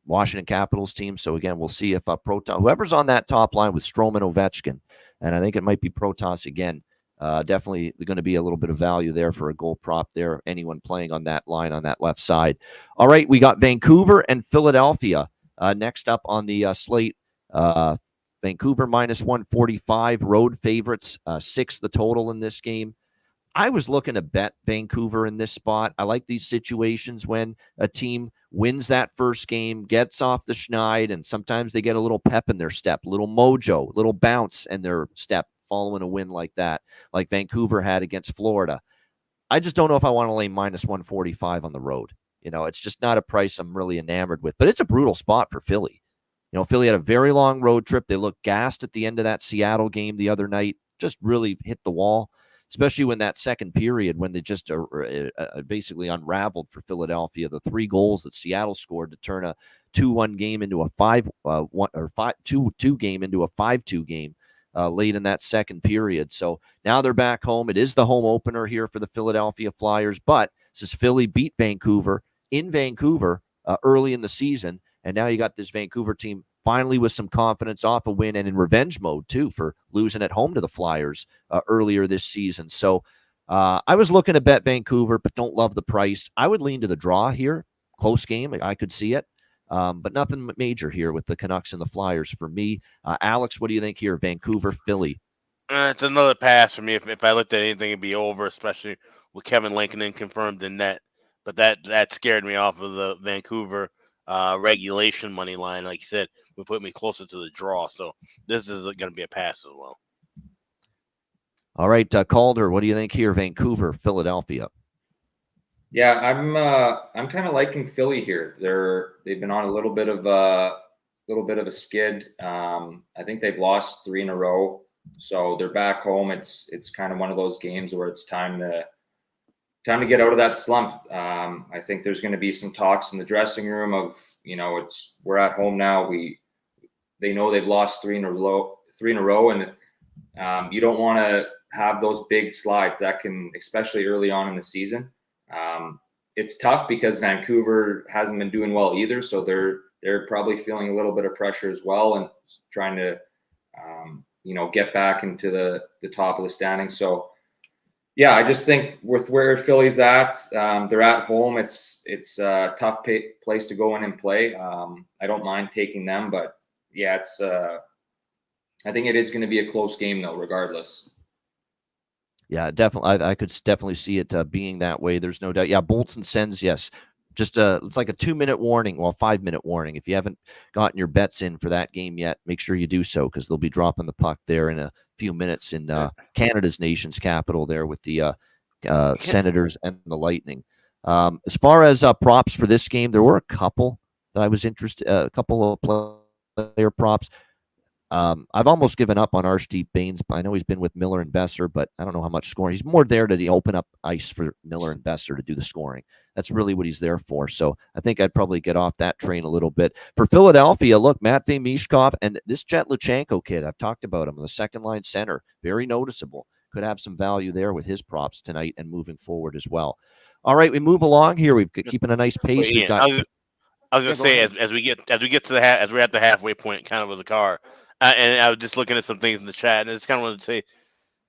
Washington Capitals team. So again, we'll see if Protas, whoever's on that top line with Strome and Ovechkin, and I think it might be Protas again. Definitely going to be a little bit of value there for a goal prop there. Anyone playing on that line on that left side. All right, we got Vancouver and Philadelphia next up on the slate. Vancouver minus 145, road favorites, 6 the total in this game. I was looking to bet Vancouver in this spot. I like these situations when a team wins that first game, gets off the schneid, and sometimes they get a little pep in their step, a little mojo, a little bounce in their step following a win like that, like Vancouver had against Florida. I just don't know if I want to lay minus 145 on the road. It's just not a price I'm really enamored with, but it's a brutal spot for Philly. Philly had a very long road trip. They looked gassed at the end of that Seattle game the other night, just really hit the wall, especially when that second period, when they just basically unraveled for Philadelphia. The 3 goals that Seattle scored to turn a 2-1 game into a 2-2 game into a 5-2 game late in that second period. So now they're back home. It is the home opener here for the Philadelphia Flyers, but since Philly beat Vancouver in Vancouver early in the season, and now you got this Vancouver team finally with some confidence off a win and in revenge mode, too, for losing at home to the Flyers earlier this season. So I was looking to bet Vancouver, but don't love the price. I would lean to the draw here. Close game. I could see it. But nothing major here with the Canucks and the Flyers for me. Alex, what do you think here? Vancouver, Philly. It's another pass for me. If I looked at anything, it'd be over, especially with Kevin Lankinen confirmed in net. But that scared me off of the Vancouver regulation money line. Like you said, would put me closer to the draw. So this is going to be a pass as well. All right, Calder, what do you think here? Vancouver, Philadelphia. Yeah, I'm kind of liking Philly here. They've been on a little bit of a skid. I think they've lost 3 in a row, so they're back home. It's kind of one of those games where it's time to get out of that slump. I think there's going to be some talks in the dressing room of, we're at home now. They know they've lost 3 in a row, and you don't want to have those big slides that can, especially early on in the season. It's tough because Vancouver hasn't been doing well either, so they're probably feeling a little bit of pressure as well and trying to get back into the top of the standings. So yeah, I just think with where Philly's at, they're at home. It's a tough place to go in and play. I don't mind taking them, but yeah, I think it is going to be a close game though, regardless. Yeah, definitely. I could definitely see it being that way. There's no doubt. Yeah, Bolts and Sens, yes. Just it's like a 2-minute warning, 5-minute warning. If you haven't gotten your bets in for that game yet, make sure you do so because they'll be dropping the puck there in a few minutes in Canada's nation's capital there with the Senators and the Lightning. As far as props for this game, there were a couple that I was interested. A couple of player props. I've almost given up on Arshdeep Bains. I know he's been with Miller and Besser, but I don't know how much scoring. He's more there to open up ice for Miller and Besser to do the scoring. That's really what he's there for. So I think I'd probably get off that train a little bit. For Philadelphia, look, Matvei Mishkov and this Jet Luchenko kid, I've talked about him, the second-line center, very noticeable. Could have some value there with his props tonight and moving forward as well. All right, we move along here. We've got keeping a nice pace. Wait, We've got. I was gonna say as we get to as we're at the halfway point, kind of with the car, and I was just looking at some things in the chat, and I just kind of wanted to say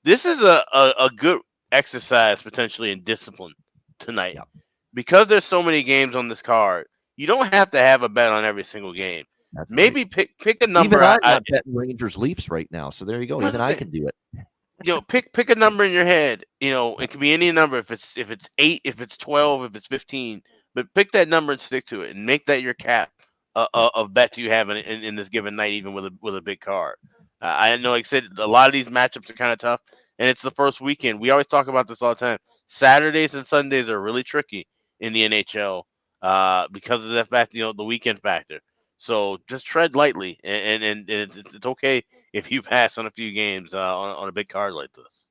this is a good exercise potentially in discipline tonight, Yeah. because there's so many games on this card. You don't have to have a bet on every single game. That's Maybe right. pick a number. Even I'm not betting Rangers Leafs right now, so there you go. Listen, Even I can do it. Pick a number in your head. It can be any number. If it's 8, if it's 12, if it's 15, but pick that number and stick to it, and make that your cap of bets you have in this given night, even with a big card. I know, like I said, a lot of these matchups are kind of tough, and it's the first weekend. We always talk about this all the time. Saturdays and Sundays are really tricky in the NHL because of that fact, the weekend factor. So just tread lightly, and it's okay if you pass on a few games on a big card like this.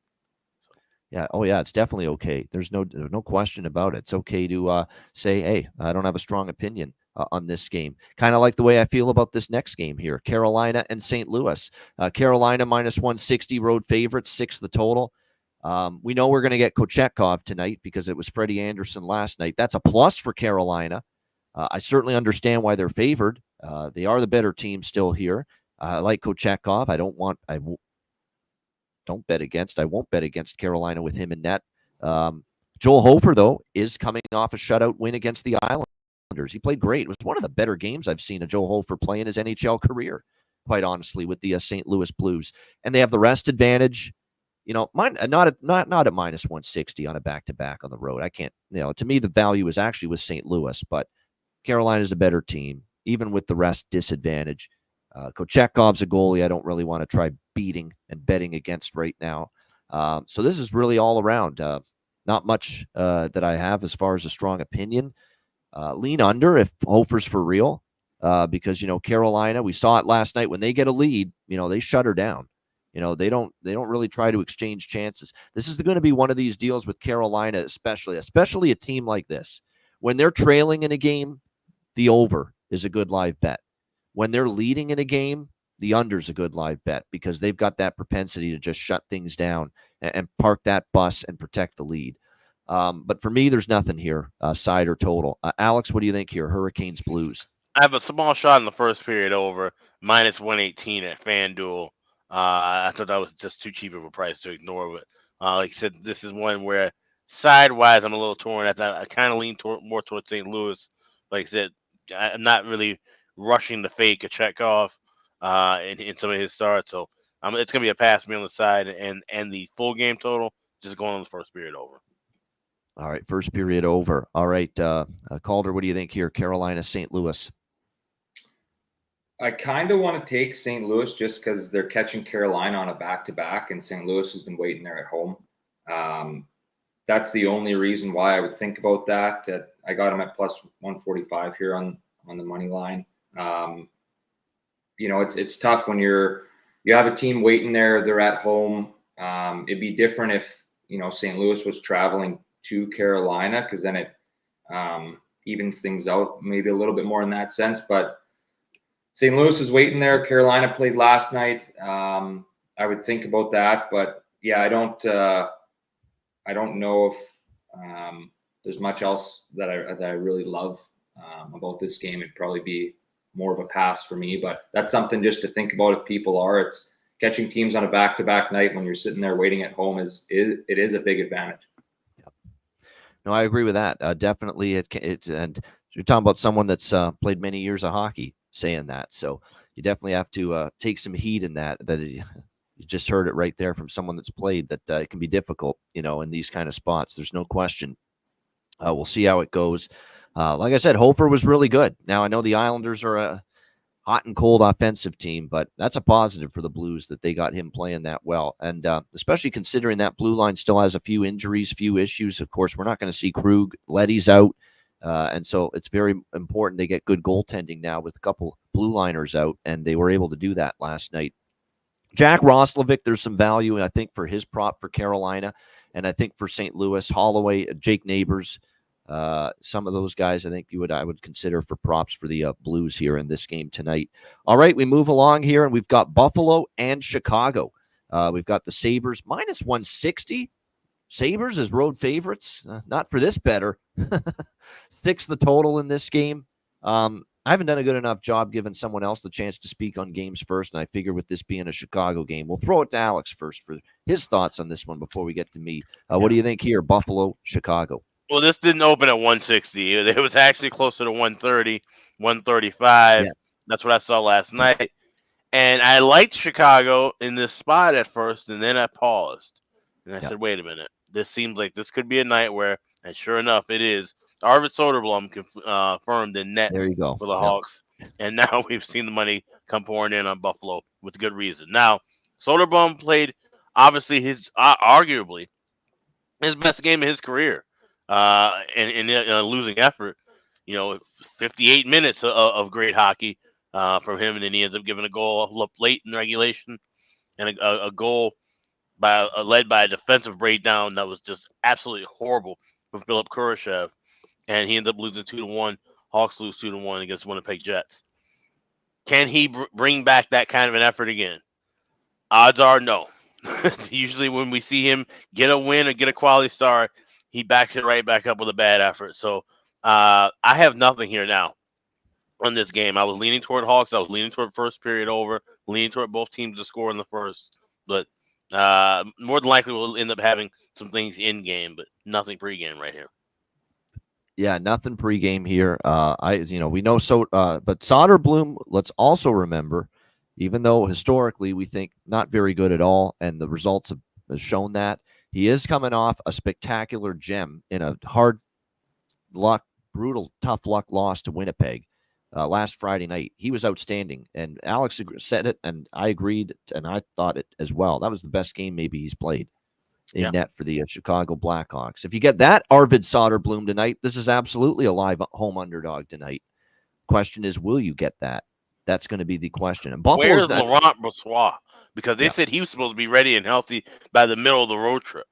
Yeah. Oh, yeah. It's definitely okay. There's no question about it. It's okay to say, hey, I don't have a strong opinion on this game. Kind of like the way I feel about this next game here, Carolina and St. Louis. Carolina -160 road favorites, 6 the total. We know we're going to get Kochetkov tonight because it was Freddie Anderson last night. That's a plus for Carolina. I certainly understand why they're favored. They are the better team still here. I like Kochetkov. Don't bet against. I won't bet against Carolina with him in net. Joel Hofer, though, is coming off a shutout win against the Islanders. He played great. It was one of the better games I've seen of Joel Hofer play in his NHL career, quite honestly, with the St. Louis Blues. And they have the rest advantage. Not at -160 on a back-to-back on the road. I can't. To me, the value is actually with St. Louis, but Carolina's a better team, even with the rest disadvantage. Kochekhov's a goalie I don't really want to try beating and betting against right now. So this is really all around. Not much that I have as far as a strong opinion. Lean under if Hofer's for real, because Carolina. We saw it last night when they get a lead. They shut her down. They don't really try to exchange chances. This is going to be one of these deals with Carolina, especially a team like this. When they're trailing in a game, the over is a good live bet. When they're leading in a game, the under's a good live bet because they've got that propensity to just shut things down and park that bus and protect the lead. But for me, there's nothing here, side or total. Alex, what do you think here? Hurricanes, Blues. I have a small shot in the first period over -118 at FanDuel. I thought that was just too cheap of a price to ignore. But like I said, this is one where sidewise I'm a little torn. I kind of lean more towards St. Louis. Like I said, I'm not really rushing the fake a Chekhov in some of his starts. So it's going to be a pass me on the side, and the full game total just going on the first period over. All right, first period over. All right, Calder, what do you think here? Carolina, St. Louis. I kind of want to take St. Louis just because they're catching Carolina on a back-to-back, and St. Louis has been waiting there at home. That's the only reason why I would think about that. I got them at plus 145 here on the money line. It's tough when you have a team waiting there. They're at home. It'd be different if St. Louis was traveling to Carolina, because then it evens things out maybe a little bit more in that sense. But St. Louis is waiting there. Carolina played last night. I would think about that, but yeah, I don't know if there's much else that I really love about this game. It'd probably be more of a pass for me, but that's something just to think about if people are. It's catching teams on a back-to-back night when you're sitting there waiting at home is a big advantage. No, I agree with that. Definitely, and you're talking about someone that's played many years of hockey saying that, so you definitely have to take some heed in that. You just heard it right there from someone that's played, that it can be difficult, in these kind of spots. There's no question. We'll see how it goes. Like I said, Hofer was really good. Now, I know the Islanders are a hot and cold offensive team, but that's a positive for the Blues that they got him playing that well. And especially considering that blue line still has a few injuries, few issues. Of course, we're not going to see Krug. Letty's out. And so it's very important they get good goaltending now with a couple blue liners out, and they were able to do that last night. Jack Roslovic, there's some value, I think, for his prop for Carolina, and I think for St. Louis, Holloway, Jake Neighbors, some of those guys I think I would consider for props for the Blues here in this game tonight. All right, we move along here, and we've got Buffalo and Chicago. We've got the Sabres minus 160. Sabres as road favorites. Not for this better. 6 the total in this game. I haven't done a good enough job giving someone else the chance to speak on games first, and I figure with this being a Chicago game, we'll throw it to Alex first for his thoughts on this one before we get to me. What do you think here, Buffalo, Chicago? Well, this didn't open at 160. It was actually closer to 130, 135. Yes. That's what I saw last night. And I liked Chicago in this spot at first, and then I paused. And I said, wait a minute. This seems like this could be a night where, and sure enough, it is. Arvid Soderblom confirmed in net there you go. for the Hawks. And now we've seen the money come pouring in on Buffalo with good reason. Now, Soderblom played, obviously, arguably his best game of his career in a losing effort. 58 minutes of great hockey from him, and then he ends up giving a goal late in regulation and a goal led by a defensive breakdown that was just absolutely horrible from Philip Kurashev, and he ends up losing 2-1. Hawks lose 2-1 against Winnipeg Jets. Can he bring back that kind of an effort again? Odds are no. Usually when we see him get a win or get a quality start, he backs it right back up with a bad effort. So I have nothing here now on this game. I was leaning toward Hawks. I was leaning toward first period over, leaning toward both teams to score in the first. But more than likely we'll end up having some things in game, but nothing pregame right here. Yeah, nothing pregame here. We know so, but Soderblom. Let's also remember, even though historically we think not very good at all, and the results have shown that, he is coming off a spectacular gem in a brutal, tough luck loss to Winnipeg last Friday night. He was outstanding, and Alex said it, and I agreed, and I thought it as well. That was the best game maybe he's played in net for the Chicago Blackhawks. If you get that Arvid Soderblom tonight, this is absolutely a live home underdog tonight. Question is, will you get that? That's going to be the question. And Where's Laurent Brossoit? Because they said he was supposed to be ready and healthy by the middle of the road trip.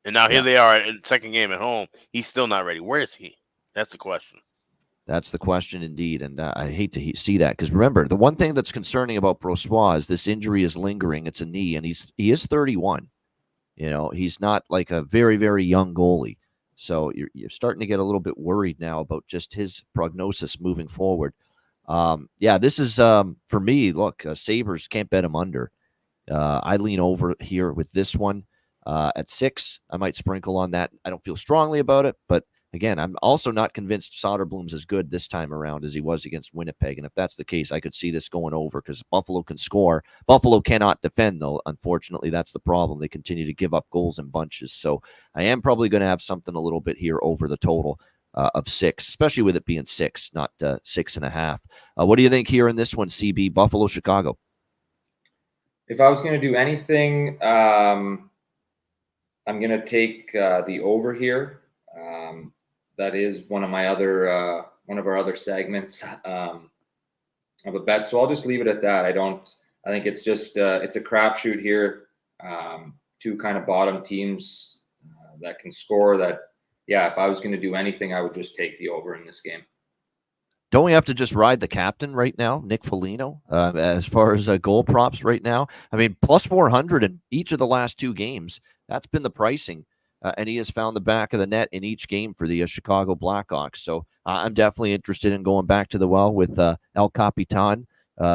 And now here they are in the second game at home. He's still not ready. Where is he? That's the question. That's the question indeed. And I hate to see that, because remember, the one thing that's concerning about Brossoit is this injury is lingering. It's a knee, and he is 31. He's not like a very, very young goalie. So you're starting to get a little bit worried now about just his prognosis moving forward. This is, for me, look, Sabres can't bet him under. I lean over here with this one at 6. I might sprinkle on that. I don't feel strongly about it, but again, I'm also not convinced Soderblom's as good this time around as he was against Winnipeg. And if that's the case, I could see this going over, because Buffalo can score. Buffalo cannot defend, though. Unfortunately, that's the problem. They continue to give up goals in bunches. So I am probably going to have something a little bit here over the total. of 6, especially with it being 6, not 6.5. What do you think here in this one, CB, Buffalo, Chicago? If I was going to do anything, I'm going to take the over here. That is one of our other segments of a bet. So I'll just leave it at that. I think it's just it's a crapshoot here. Two kind of bottom teams that can score. If I was going to do anything, I would just take the over in this game. Don't we have to just ride the captain right now, Nick Foligno, as far as goal props right now? I mean, plus 400 in each of the last 2 games. That's been the pricing. And he has found the back of the net in each game for the Chicago Blackhawks. So I'm definitely interested in going back to the well with El Capitan,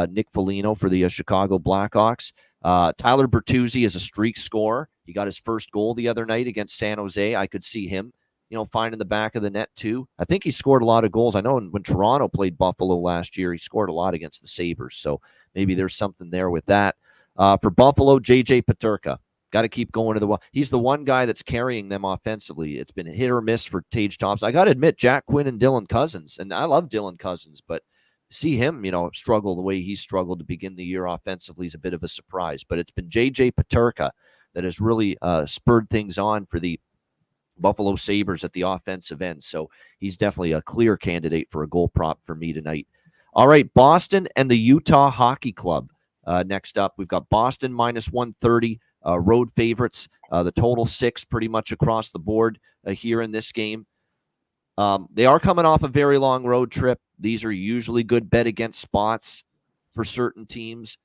Nick Foligno for the Chicago Blackhawks. Tyler Bertuzzi is a streak scorer. He got his first goal the other night against San Jose. I could see him finding the back of the net too. I think he scored a lot of goals. I know when Toronto played Buffalo last year, he scored a lot against the Sabres. So maybe there's something there with that. For Buffalo, JJ Peterka. Got to keep going to the well. He's the one guy that's carrying them offensively. It's been hit or miss for Tage Thompson. I got to admit, Jack Quinn and Dylan Cousins, and I love Dylan Cousins, but see him, struggle the way he struggled to begin the year offensively is a bit of a surprise. But it's been JJ Peterka that has really spurred things on for the Buffalo Sabres at the offensive end. So he's definitely a clear candidate for a goal prop for me tonight. All right, Boston and the Utah Hockey Club. Next up, we've got Boston minus 130, road favorites. The total 6 pretty much across the board here in this game. They are coming off a very long road trip. These are usually good bet against spots for certain teams,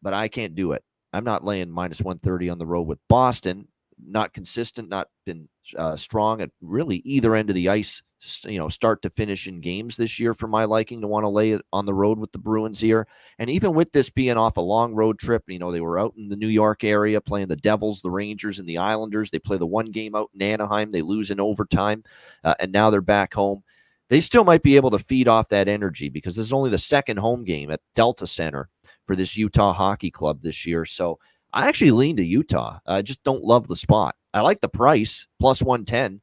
but I can't do it. I'm not laying minus 130 on the road with Boston. Not consistent, not been strong at really either end of the ice, start to finish in games this year for my liking to want to lay it on the road with the Bruins here. And even with this being off a long road trip, they were out in the New York area playing the Devils, the Rangers, and the Islanders. They play the one game out in Anaheim. They lose in overtime, and now they're back home. They still might be able to feed off that energy because this is only the second home game at Delta Center for this Utah Hockey Club this year. So I actually lean to Utah. I just don't love the spot. I like the price, plus 110,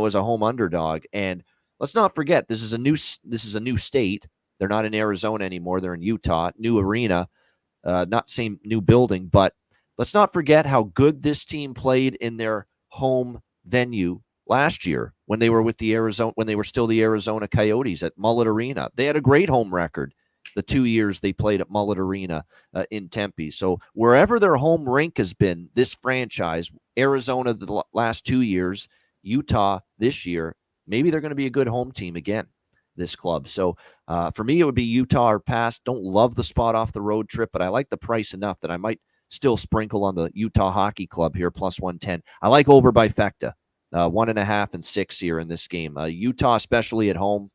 as a home underdog. And let's not forget, this is a new state. They're not in Arizona anymore. They're in Utah, new arena, not same new building. But let's not forget how good this team played in their home venue last year when they were still the Arizona Coyotes at Mullet Arena. They had a great home record the 2 years they played at Mullet Arena in Tempe. So wherever their home rink has been, this franchise, Arizona the last 2 years, Utah this year, maybe they're going to be a good home team again, this club. So for me, it would be Utah or pass. Don't love the spot off the road trip, but I like the price enough that I might still sprinkle on the Utah Hockey Club here, plus 110. I like over by Fecta, 1.5 and 6 here in this game. Utah, especially at home,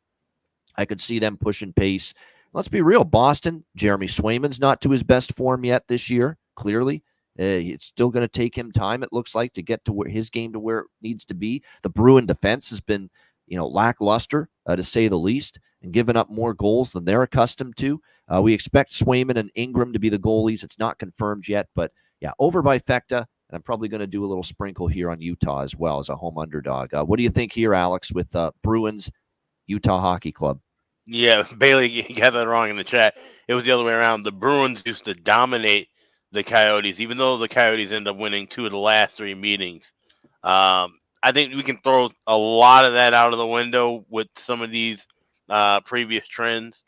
I could see them pushing pace. Let's be real. Boston, Jeremy Swayman's not to his best form yet this year, clearly. It's still going to take him time, it looks like, to get to his game to where it needs to be. The Bruin defense has been, lackluster, to say the least, and given up more goals than they're accustomed to. We expect Swayman and Ingram to be the goalies. It's not confirmed yet, but yeah, over by Fecta, and I'm probably going to do a little sprinkle here on Utah as well as a home underdog. What do you think here, Alex, with Bruins, Utah Hockey Club? Yeah, Bailey, you got that wrong in the chat. It was the other way around. The Bruins used to dominate the Coyotes, even though the Coyotes end up winning 2 of the last 3 meetings. I think we can throw a lot of that out of the window with some of these previous trends.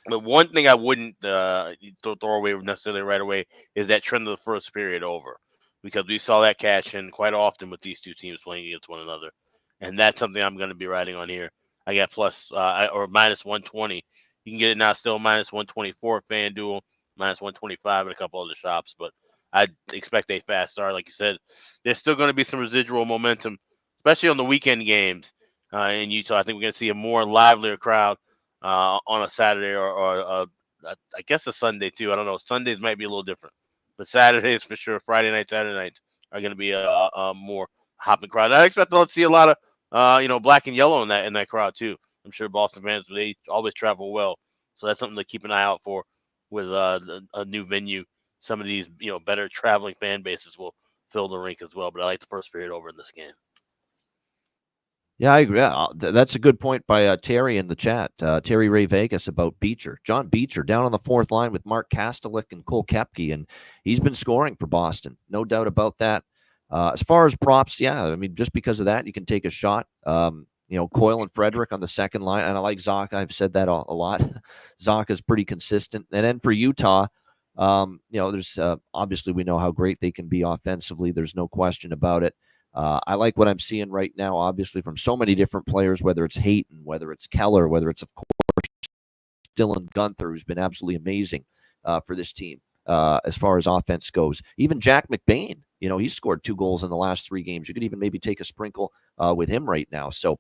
But one thing I wouldn't throw away necessarily right away is that trend of the first period over, because we saw that cash in quite often with these two teams playing against one another, and that's something I'm going to be riding on here. I got plus or minus 120. You can get it now still minus 124 FanDuel, minus 125 at a couple other shops, but I expect a fast start. Like you said, there's still going to be some residual momentum, especially on the weekend games in Utah. I think we're going to see a more livelier crowd on a Saturday or I guess a Sunday too. I don't know. Sundays might be a little different, but Saturdays for sure. Friday night, Saturday nights are going to be a more hopping crowd. I expect to see a lot of black and yellow in that crowd too. I'm sure Boston fans, they always travel well, so that's something to keep an eye out for with a new venue. Some of these better traveling fan bases will fill the rink as well. But I like the first period over in this game. Yeah, I agree. That's a good point by Terry in the chat. Terry Ray Vegas about Beecher. John Beecher down on the fourth line with Mark Kastelik and Cole Koepke, and he's been scoring for Boston. No doubt about that. As far as props, yeah, I mean, just because of that, you can take a shot. Coyle and Frederick on the second line, and I like Zaka. I've said that a lot. Zaka's pretty consistent. And then for Utah, there's obviously we know how great they can be offensively. There's no question about it. I like what I'm seeing right now, obviously, from so many different players, whether it's Hayton, whether it's Keller, whether it's, of course, Dylan Gunther, who's been absolutely amazing for this team as far as offense goes. Even Jack McBain, he's scored 2 goals in the last 3 games. You could even maybe take a sprinkle with him right now. So,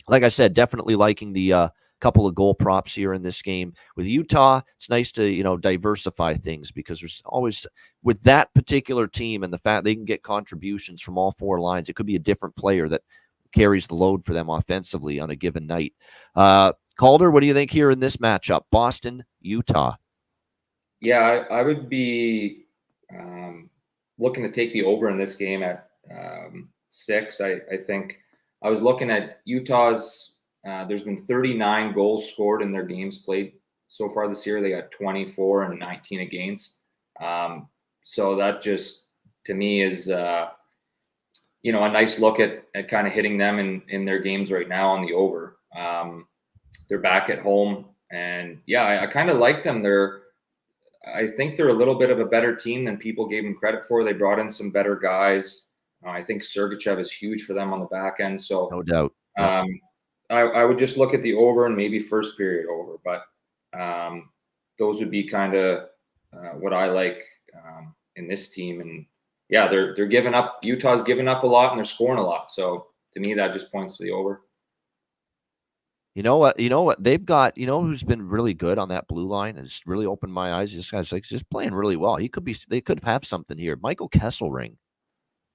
like I said, definitely liking the couple of goal props here in this game. With Utah, it's nice to, diversify things because there's always, with that particular team and the fact they can get contributions from all 4 lines, it could be a different player that carries the load for them offensively on a given night. Calder, what do you think here in this matchup? Boston, Utah. Yeah, I would be looking to take the over in this game at 6. I think I was looking at Utah's. There's been 39 goals scored in their games played so far this year. They got 24 and 19 against. So that just, to me, is a nice look at kind of hitting them in their games right now on the over. They're back at home, and yeah, I kind of like them. I think they're a little bit of a better team than people gave them credit for. They brought in some better guys. I think Sergachev is huge for them on the back end. So no doubt. I would just look at the over and maybe first period over, but those would be kind of what I like in this team. And yeah, they're giving up. Utah's giving up a lot and they're scoring a lot. So to me, that just points to the over. You know what? They've got, who's been really good on that blue line and just really opened my eyes. This guy's just playing really well. They could have something here. Michael Kesselring.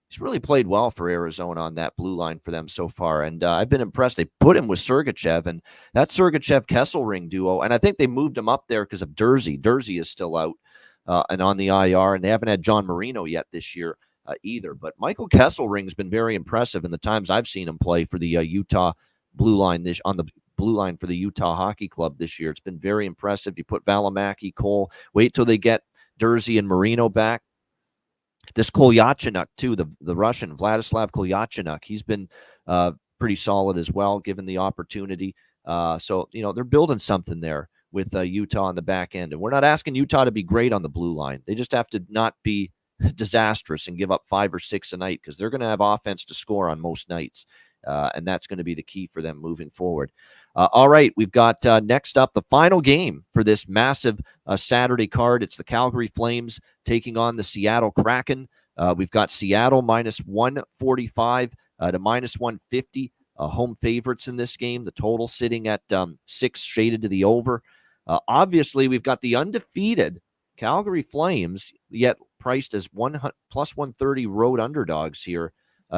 He's really played well for Arizona on that blue line for them so far. And I've been impressed. They put him with Sergachev, and that Sergachev-Kesselring duo, and I think they moved him up there because of Dursey. Dursey is still out and on the IR, and they haven't had John Marino yet this year either. But Michael Kesselring's been very impressive in the times I've seen him play for the Utah blue line on the blue line for the Utah Hockey Club this year. It's been very impressive. You put Valimaki, Cole, wait till they get Dursey and Marino back. This Kolyachonok, too, the Russian, Vladislav Kolyachonok, he's been pretty solid as well, given the opportunity. So, they're building something there with Utah on the back end. And we're not asking Utah to be great on the blue line. They just have to not be disastrous and give up 5 or 6 a night because they're going to have offense to score on most nights. And that's going to be the key for them moving forward. All right, we've got next up the final game for this massive Saturday card. It's the Calgary Flames taking on the Seattle Kraken. We've got Seattle minus 145 to minus 150 home favorites in this game. The total sitting at 6, shaded to the over. Obviously, we've got the undefeated Calgary Flames, yet priced as plus 130 road underdogs here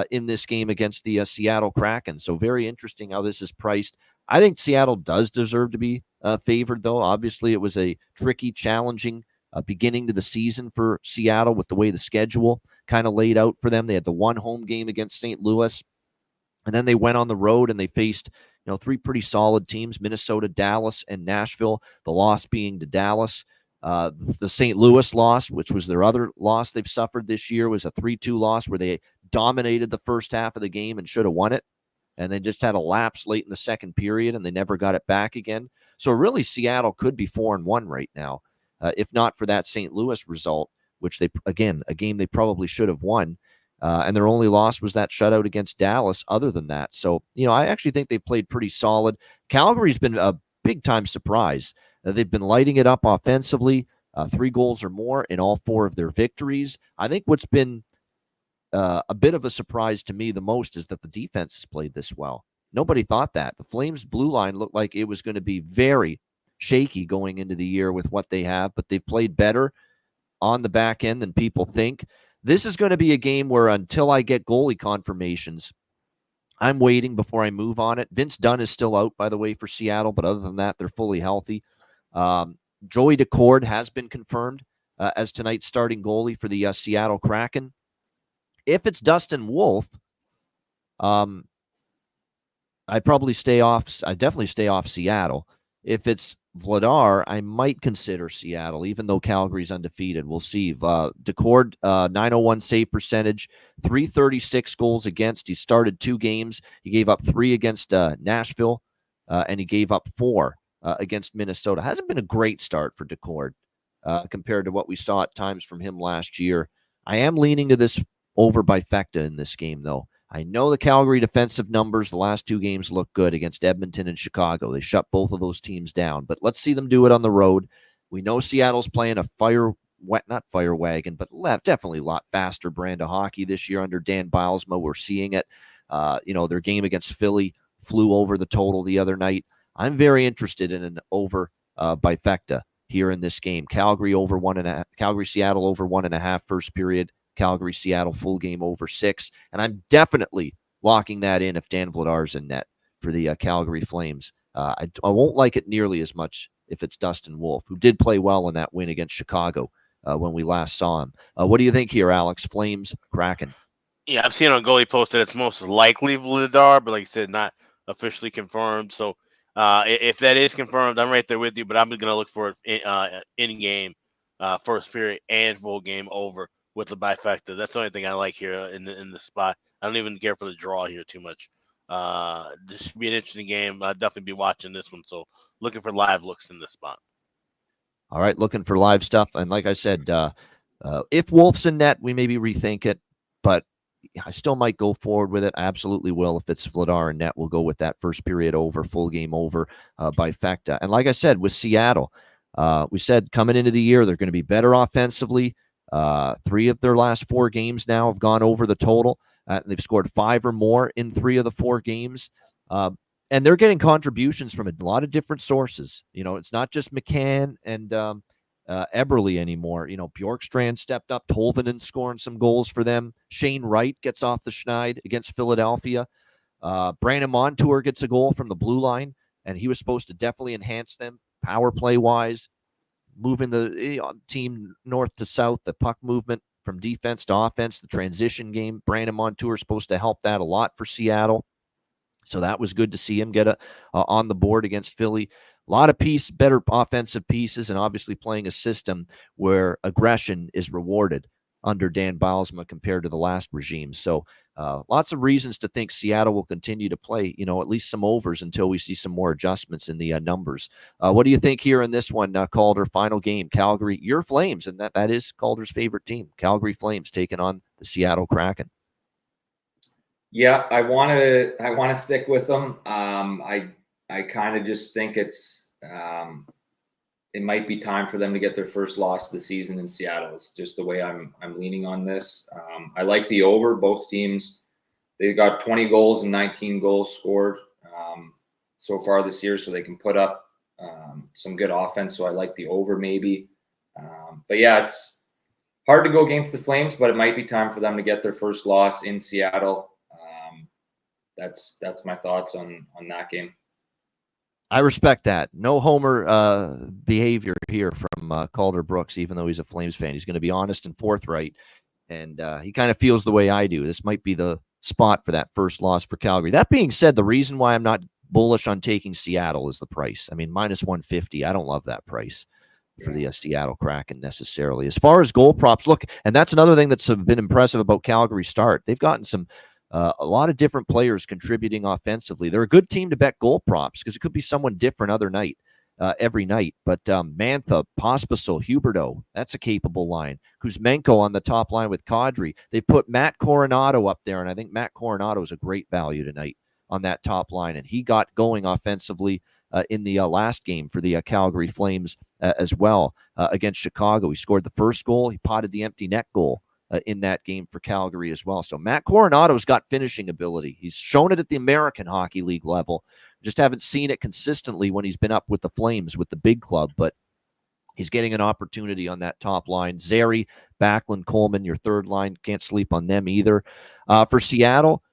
in this game against the Seattle Kraken. So very interesting how this is priced. I think Seattle does deserve to be favored, though. Obviously, it was a tricky, challenging beginning to the season for Seattle with the way the schedule kind of laid out for them. They had the one home game against St. Louis, and then they went on the road and they faced 3 pretty solid teams, Minnesota, Dallas, and Nashville, the loss being to Dallas. The St. Louis loss, which was their other loss they've suffered this year, was a 3-2 loss where they dominated the first half of the game and should have won it. And they just had a lapse late in the second period, and they never got it back again. So really, Seattle could be 4-1 right now, if not for that St. Louis result, which a game they probably should have won. And their only loss was that shutout against Dallas other than that. So, I actually think they played pretty solid. Calgary's been a big-time surprise. They've been lighting it up offensively, 3 goals or more in all 4 of their victories. I think what's been a bit of a surprise to me the most is that the defense has played this well. Nobody thought that. The Flames blue line looked like it was going to be very shaky going into the year with what they have, but they've played better on the back end than people think. This is going to be a game where until I get goalie confirmations, I'm waiting before I move on it. Vince Dunn is still out, by the way, for Seattle, but other than that, they're fully healthy. Joey Decord has been confirmed as tonight's starting goalie for the Seattle Kraken. If it's Dustin Wolf, I definitely stay off Seattle. If it's Vladar, I might consider Seattle, even though Calgary's undefeated. We'll see. Decord, 901 save percentage, 336 goals against. He started 2 games. He gave up 3 against Nashville, and he gave up 4 against Minnesota. Hasn't been a great start for Decord compared to what we saw at times from him last year. I am leaning to this over by Fecta in this game, though. I know the Calgary defensive numbers the last 2 games look good against Edmonton and Chicago. They shut both of those teams down, but let's see them do it on the road. We know Seattle's playing a not fire wagon, but definitely a lot faster brand of hockey this year under Dan Bilesma. We're seeing it. Their game against Philly flew over the total the other night. I'm very interested in an over by Fecta here in this game. Calgary over 1.5. Calgary Seattle over 1.5 first period. Calgary Seattle full game over 6, and I'm definitely locking that in if Dan Vladar's in net for the Calgary Flames. I won't like it nearly as much if it's Dustin Wolf, who did play well in that win against Chicago when we last saw him. What do you think here, Alex? Flames, Kraken. Yeah, I've seen on Goalie Post that it's most likely Vladar, but like you said, not officially confirmed. So if that is confirmed, I'm right there with you. But I'm going to look for it in game, first period, and full game over with the bifecta. That's the only thing I like here in the spot. I don't even care for the draw here too much. This should be an interesting game. I'll definitely be watching this one. So looking for live looks in this spot. All right, looking for live stuff. And like I said, if Wolf's in net, we maybe rethink it. But I still might go forward with it. I absolutely will. If it's Vladar and net, we'll go with that first period over, full game over bifecta. And like I said, with Seattle, we said coming into the year, they're going to be better offensively. 3 of their last 4 games now have gone over the total. They've scored 5 or more in 3 of the 4 games. And they're getting contributions from a lot of different sources. It's not just McCann and Eberle anymore. Bjorkstrand stepped up. Tolvanen scoring some goals for them. Shane Wright gets off the schneid against Philadelphia. Brandon Montour gets a goal from the blue line, and he was supposed to definitely enhance them power play-wise. Moving the team north to south, the puck movement from defense to offense, the transition game. Brandon Montour is supposed to help that a lot for Seattle. So that was good to see him get on the board against Philly. A lot of better offensive pieces, and obviously playing a system where aggression is rewarded under Dan Bilesma compared to the last regime. So lots of reasons to think Seattle will continue to play, at least some overs until we see some more adjustments in the numbers. What do you think here in this one, Calder, final game? Calgary, your Flames, and that is Calder's favorite team. Calgary Flames taking on the Seattle Kraken. Yeah, I want to stick with them. I kind of just think it might be time for them to get their first loss of the season in Seattle. It's just the way I'm leaning on this. I like the over. Both teams, they got 20 goals and 19 goals scored so far this year, so they can put up some good offense. So I like the over maybe. But yeah, it's hard to go against the Flames, but it might be time for them to get their first loss in Seattle. That's my thoughts on that game. I respect that. No homer behavior here from Calder Brooks, even though he's a Flames fan. He's going to be honest and forthright, and he kind of feels the way I do. This might be the spot for that first loss for Calgary. That being said, the reason why I'm not bullish on taking Seattle is the price. I mean, minus 150. I don't love that price for the Seattle Kraken necessarily. As far as goal props, look, and that's another thing that's been impressive about Calgary's start. They've gotten a lot of different players contributing offensively. They're a good team to bet goal props because it could be someone different every night. But Mantha, Pospisil, Huberdeau, that's a capable line. Kuzmenko on the top line with Kadri. They put Matt Coronado up there, and I think Matt Coronado is a great value tonight on that top line. And he got going offensively in the last game for the Calgary Flames as well against Chicago. He scored the first goal. He potted the empty net goal in that game for Calgary as well. So Matt Coronado's got finishing ability. He's shown it at the American Hockey League level. Just haven't seen it consistently when he's been up with the Flames with the big club, but he's getting an opportunity on that top line. Zary, Backlund, Coleman, your third line. Can't sleep on them either. For Seattle,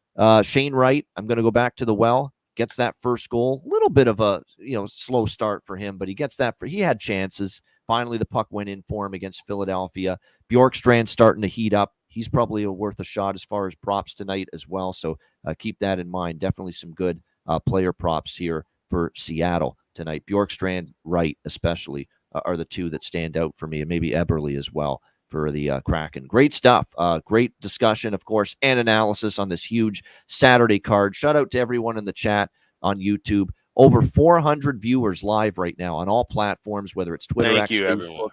Shane Wright, I'm going to go back to the well. Gets that first goal. A little bit of a slow start for him, but he gets that. He had chances. Finally, the puck went in for him against Philadelphia. Bjorkstrand starting to heat up. He's probably worth a shot as far as props tonight as well. So keep that in mind. Definitely some good player props here for Seattle tonight. Bjorkstrand, Wright especially are the two that stand out for me, and maybe Eberle as well for the Kraken. Great stuff. Great discussion, of course, and analysis on this huge Saturday card. Shout out to everyone in the chat on YouTube. Over 400 viewers live right now on all platforms, whether it's Twitter, Thank X, you, Facebook, everyone.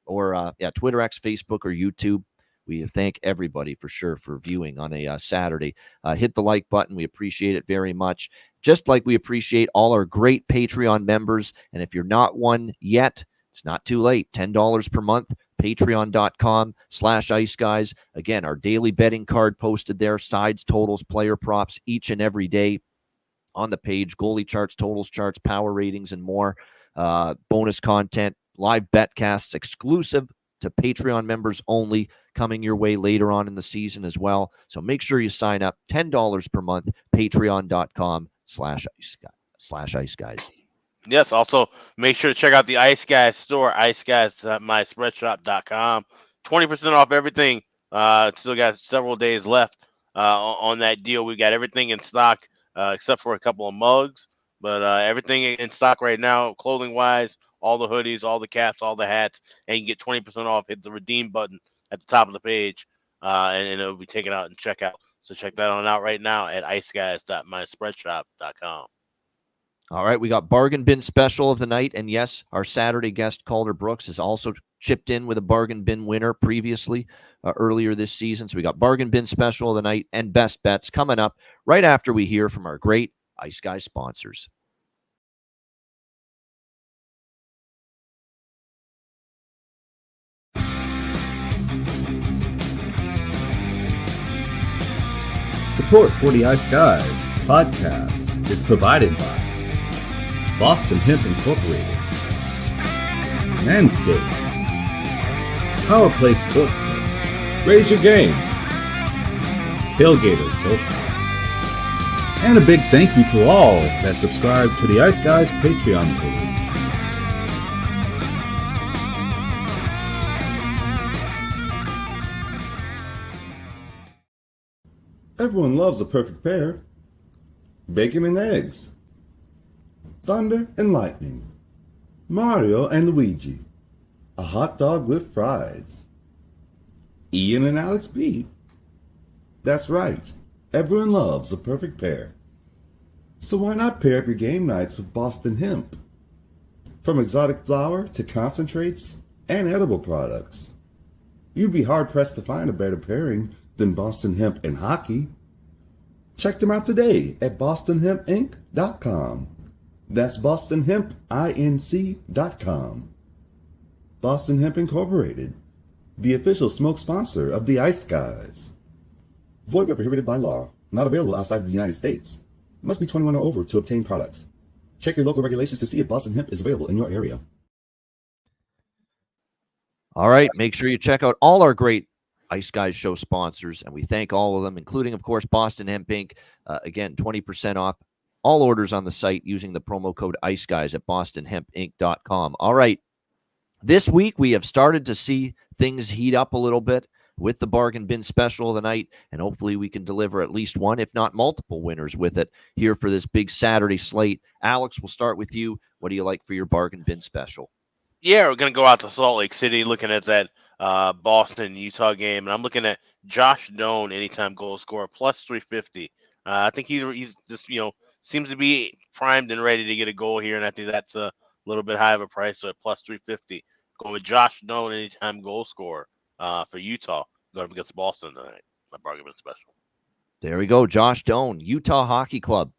or Twitter, X, Facebook, or YouTube. We thank everybody for sure for viewing on a Saturday. Hit the like button. We appreciate it very much. Just like we appreciate all our great Patreon members. And if you're not one yet, it's not too late. $10 per month, patreon.com/iceguys. Again, our daily betting card posted there, sides, totals, player props each and every day on the page, goalie charts, totals charts, power ratings, and more. Bonus content, live betcasts exclusive to Patreon members only, coming your way later on in the season as well. So make sure you sign up. $10 per month, patreon.com/iceguys. Yes, also make sure to check out the Ice Guys store, iceguys.myspreadshop.com. 20% off everything. Still got several days left on that deal. We got everything in stock except for a couple of mugs, but everything in stock right now, clothing-wise, all the hoodies, all the caps, all the hats, and you can get 20% off. Hit the redeem button at the top of the page, and it'll be taken out and check out. So check that on out right now at iceguys.myspreadshop.com. All right, we got bargain bin special of the night, and yes, our Saturday guest Calder Brooks has also chipped in with a bargain bin winner previously earlier this season. So we got bargain bin special of the night and best bets coming up right after we hear from our great Ice Guys sponsors. Support for the Ice Guys podcast is provided by Boston Hemp Incorporated, Manscaped, Power Play Sportsbook, Raise Your Game, Tailgater Sofa, and a big thank you to all that subscribe to the Ice Guys Patreon page. Everyone loves a perfect pair. Bacon and eggs. Thunder and lightning. Mario and Luigi. A hot dog with fries. Ian and Alex B. That's right. Everyone loves a perfect pair. So why not pair up your game nights with Boston Hemp? From exotic flower to concentrates and edible products. You'd be hard-pressed to find a better pairing than Boston Hemp and hockey. Check them out today at bostonhempinc.com. That's bostonhempinc.com. Boston Hemp Incorporated, the official smoke sponsor of the Ice Guys. Void where prohibited by law. Not available outside of the United States. Must be 21 or over to obtain products. Check your local regulations to see if Boston Hemp is available in your area. All right, make sure you check out all our great Ice Guys show sponsors, and we thank all of them, including, of course, Boston Hemp Inc. Again, 20% off all orders on the site using the promo code Ice Guys at bostonhempinc.com. All right, this week we have started to see things heat up a little bit with the bargain bin special of the night, and hopefully we can deliver at least one, if not multiple winners with it here for this big Saturday slate. Alex, we'll start with you. What do you like for your bargain bin special? Yeah, we're going to go out to Salt Lake City looking at that Boston-Utah game, and I'm looking at Josh Doan anytime goal scorer, plus 350. I think he's just, seems to be primed and ready to get a goal here, and I think that's a little bit high of a price, so at plus 350. Going with Josh Doan anytime goal scorer for Utah, going up against Boston tonight. My bargain bin special. There we go, Josh Doan, Utah Hockey Club.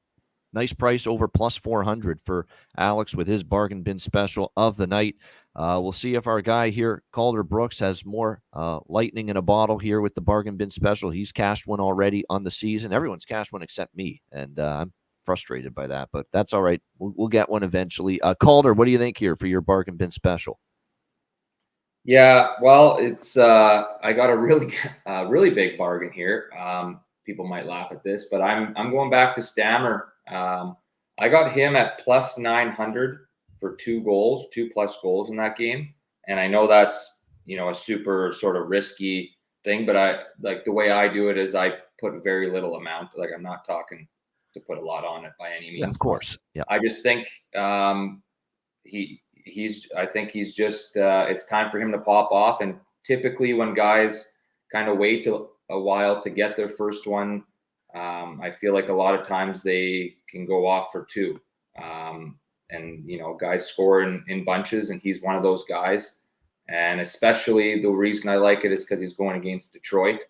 Nice price over plus 400 for Alex with his bargain bin special of the night. We'll see if our guy here, Calder Brooks, has more lightning in a bottle here with the bargain bin special. He's cashed one already on the season. Everyone's cashed one except me, and I'm frustrated by that, but that's all right. We'll get one eventually. Calder, what do you think here for your bargain bin special? Yeah, well, it's I got a really big bargain here. People might laugh at this, but I'm going back to Stammer. I got him at plus 900 for 2 plus goals in that game. And I know that's, a super sort of risky thing, but I like the way I do it is I put very little amount. Like I'm not talking put a lot on it by any means. Yeah, of course. Yeah. I just think I think he's just it's time for him to pop off. And typically when guys kind of wait a while to get their first one, I feel like a lot of times they can go off for two. And guys score in bunches, and he's one of those guys. And especially the reason I like it is because he's going against Detroit,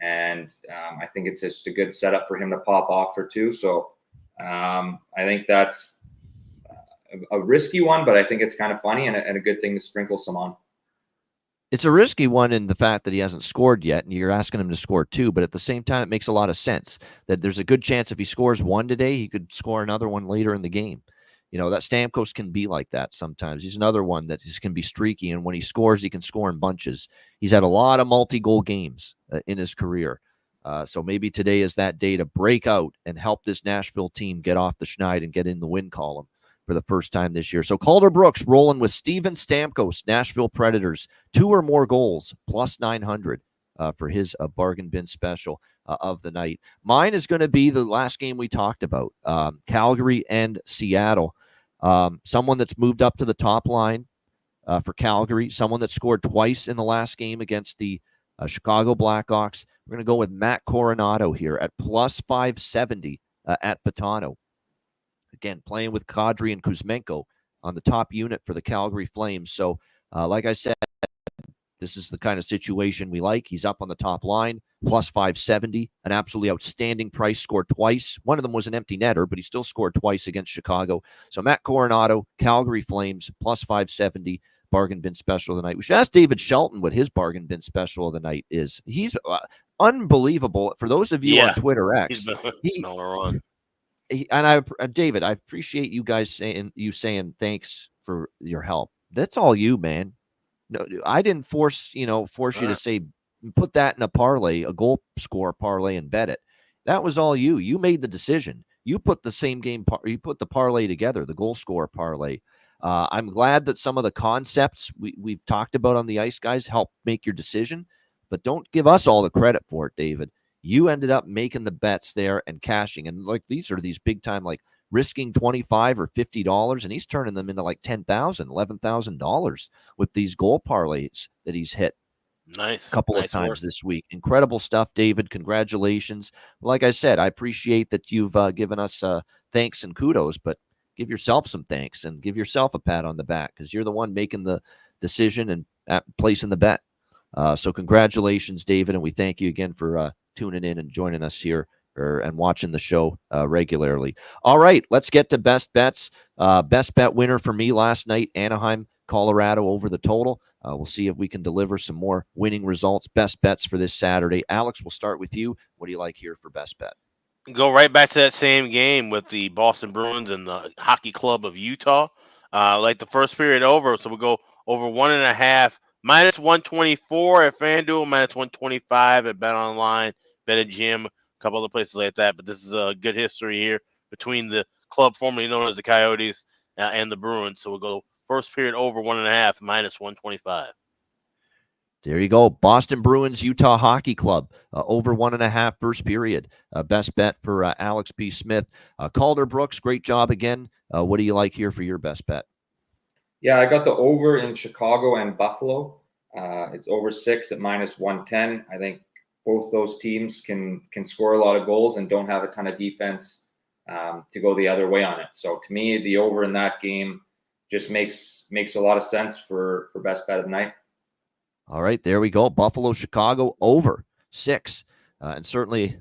and I think it's just a good setup for him to pop off for two. So I think that's a risky one, but I think it's kind of funny and a good thing to sprinkle some on. It's a risky one in the fact that he hasn't scored yet, and you're asking him to score two, but at the same time, it makes a lot of sense that there's a good chance if he scores one today, he could score another one later in the game. That Stamkos can be like that sometimes. He's another one that can be streaky, and when he scores, he can score in bunches. He's had a lot of multi-goal games in his career. So maybe today is that day to break out and help this Nashville team get off the schneid and get in the win column for the first time this year. So Calder Brooks rolling with Steven Stamkos, Nashville Predators, 2 or more goals, plus 900 for his bargain bin special of the night. Mine is going to be the last game we talked about, Calgary and Seattle. Someone that's moved up to the top line for Calgary, someone that scored twice in the last game against the Chicago Blackhawks. We're going to go with Matt Coronado here at plus 570 at Patano. Again, playing with Kadri and Kuzmenko on the top unit for the Calgary Flames. So, like I said, this is the kind of situation we like. He's up on the top line, plus 570, an absolutely outstanding price, scored twice. One of them was an empty netter, but he still scored twice against Chicago. So Matt Coronado, Calgary Flames, plus 570, bargain bin special of the night. We should ask David Shelton what his bargain bin special of the night is. He's unbelievable. For those of you on Twitter X, David, I appreciate you guys saying thanks for your help. That's all you, man. No, I didn't force you to say put that in a parlay, a goal score parlay, and bet it. That was all you. You made the decision. You put the same game. You put the parlay together, the goal score parlay. I'm glad that some of the concepts we've talked about on the Ice Guys help make your decision, but don't give us all the credit for it, David. You ended up making the bets there and cashing, and like these are these big time, like risking $25 or $50, and he's turning them into like $10,000, $11,000 with these goal parlays that he's hit. Nice. A couple of times this week. Incredible stuff, David. Congratulations. Like I said, I appreciate that you've given us thanks and kudos, but give yourself some thanks and give yourself a pat on the back because you're the one making the decision and placing the bet. So congratulations, David, and we thank you again for tuning in and joining us here and watching the show regularly. All right, let's get to best bets. Best bet winner for me last night, Anaheim, Colorado over the total. We'll see if we can deliver some more winning results. Best bets for this Saturday. Alex, we'll start with you. What do you like here for best bet? Go right back to that same game with the Boston Bruins and the Hockey Club of Utah. Like the first period over, so we'll go over 1.5, minus 124 at FanDuel, minus 125 at BetOnline, BetMGM, a couple other places like that. But this is a good history here between the club formerly known as the Coyotes and the Bruins. So we'll go first period over 1.5, minus 125. There you go. Boston Bruins, Utah Hockey Club, over 1.5 first period. Best bet for Alex B. Smith. Calder Brooks, great job again. What do you like here for your best bet? Yeah, I got the over in Chicago and Buffalo. It's over 6 at minus 110. I think both those teams can score a lot of goals and don't have a ton of defense to go the other way on it. So to me, the over in that game just makes a lot of sense for best bet of the night. All right, there we go. Buffalo, Chicago, over 6. And certainly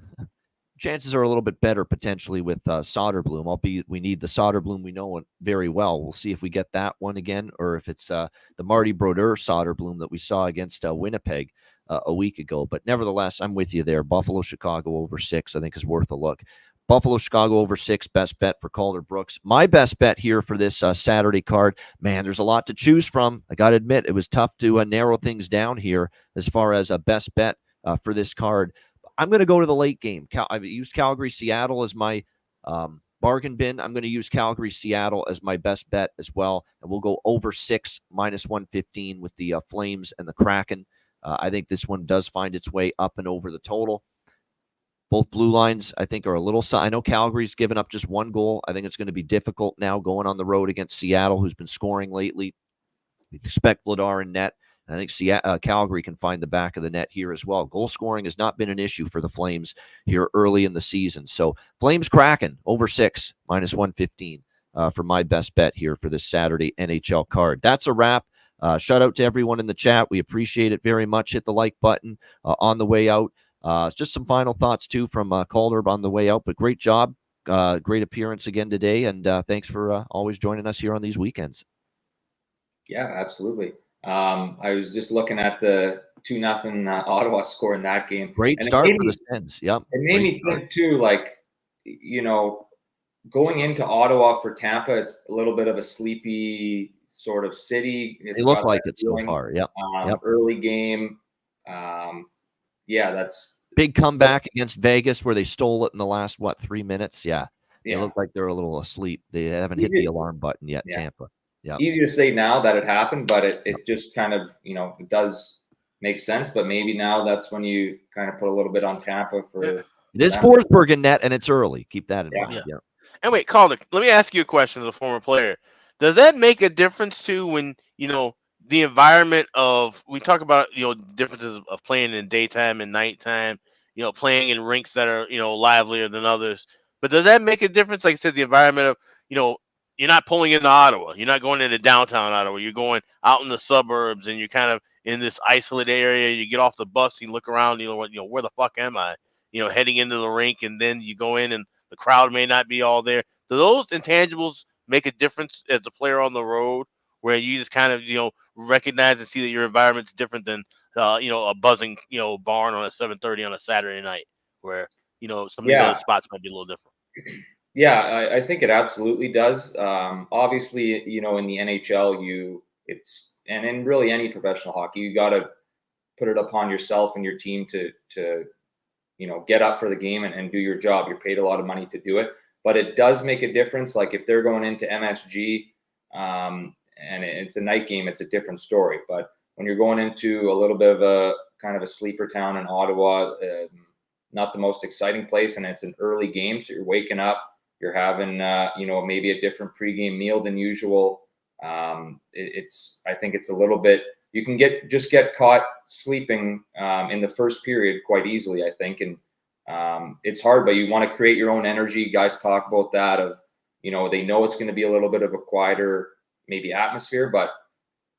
chances are a little bit better potentially with Soderblom, albeit we need the Soderblom we know very well. We'll see if we get that one again or if it's the Marty Brodeur Soderblom that we saw against Winnipeg a week ago. But nevertheless, I'm with you there. Buffalo, Chicago, over 6, I think is worth a look. Buffalo, Chicago, over 6, best bet for Calder Brooks. My best bet here for this Saturday card, man, there's a lot to choose from. I got to admit, it was tough to narrow things down here as far as a best bet for this card. I'm going to go to the late game. I've used Calgary, Seattle as my bargain bin. I'm going to use Calgary, Seattle as my best bet as well. And we'll go over 6, minus 115 with the Flames and the Kraken. I think this one does find its way up and over the total. Both blue lines, I think, are a little. I know Calgary's given up just 1 goal. I think it's going to be difficult now going on the road against Seattle, who's been scoring lately. We expect Vladar in net. I think Calgary can find the back of the net here as well. Goal scoring has not been an issue for the Flames here early in the season. So Flames Kraken over 6, -115 for my best bet here for this Saturday NHL card. That's a wrap. Shout out to everyone in the chat. We appreciate it very much. Hit the like button on the way out. Just some final thoughts, too, from Calder on the way out. But great job. Great appearance again today. And thanks for always joining us here on these weekends. Yeah, absolutely. I was just looking at the 2-0 Ottawa score in that game. Great start for the Sens. Yep. It made me think, too, like, going into Ottawa for Tampa, it's a little bit of a sleepy sort of city. They look like it so far. Yep. Early game. That's big comeback against Vegas where they stole it in the last 3 minutes. Yeah. They look like they're a little asleep. They haven't hit the alarm button yet. Tampa. Yeah. Easy to say now that it happened, but it just kind of it does make sense. But maybe now that's when you kind of put a little bit on Tampa for. It is Forsberg in net, and it's early. Keep that in mind. Yeah. And wait, Calder, let me ask you a question as a former player. Does that make a difference too when the environment of, we talk about differences of playing in daytime and nighttime, playing in rinks that are livelier than others, but does that make a difference? Like I said, the environment of you're not pulling into Ottawa, you're not going into downtown Ottawa, you're going out in the suburbs, and you're kind of in this isolated area. You get off the bus, you look around, where the fuck am I? Heading into the rink, and then you go in and the crowd may not be all there. Do those intangibles make a difference as a player on the road, where you just kind of recognize and see that your environment's different than a buzzing barn on a 7:30 on a Saturday night, where some of the other spots might be a little different? Yeah, I think it absolutely does. Obviously, in the NHL, and in really any professional hockey, you got to put it upon yourself and your team to get up for the game and do your job. You're paid a lot of money to do it, but it does make a difference. Like if they're going into MSG and it's a night game, it's a different story. But when you're going into a little bit of a kind of a sleeper town in Ottawa, not the most exciting place, and it's an early game, so you're waking up, you're having maybe a different pregame meal than usual. I think it's a little bit, you can get caught sleeping in the first period quite easily, I think. And it's hard, but you want to create your own energy. Guys talk about that of, they know it's going to be a little bit of a quieter maybe atmosphere, but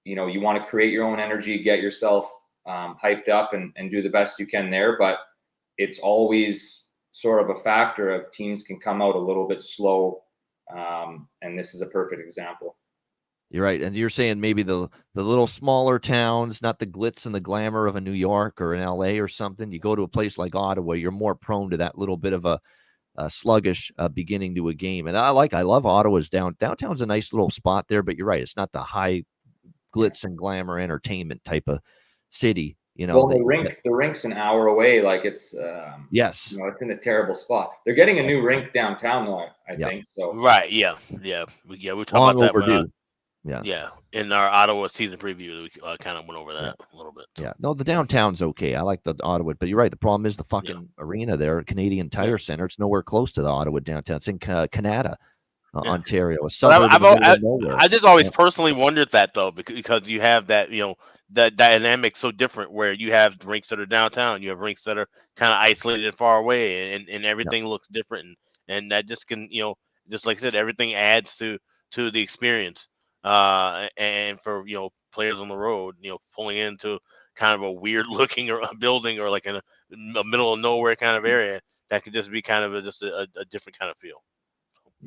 you want to create your own energy, get yourself hyped up and do the best you can there. But it's always sort of a factor of teams can come out a little bit slow. And this is a perfect example. You're right. And you're saying maybe the little smaller towns, not the glitz and the glamour of a New York or an LA or something. You go to a place like Ottawa, you're more prone to that little bit of a sluggish beginning to a game. And I love Ottawa's downtown's a nice little spot there, but you're right. It's not the high glitz and glamour entertainment type of city. Well, the rink's an hour away. Like it's yes, it's in a terrible spot. They're getting a new rink downtown though, I think. So right, yeah. We're talking about that. Yeah. In our Ottawa season preview, we kind of went over that a little bit. Yeah, no, the downtown's okay. I like the Ottawa, but you're right. The problem is the fucking arena there, Canadian Tire Center. It's nowhere close to the Ottawa downtown. It's in Canada, Ontario, a suburb of nowhere. I just always personally wondered that though, because you have that that dynamic so different, where you have rinks that are downtown, you have rinks that are kind of isolated and far away, and everything looks different, and that just can just like I said, everything adds to the experience. And for players on the road, pulling into kind of a weird looking or a building or like in a middle of nowhere kind of area, that could just be kind of just a different kind of feel.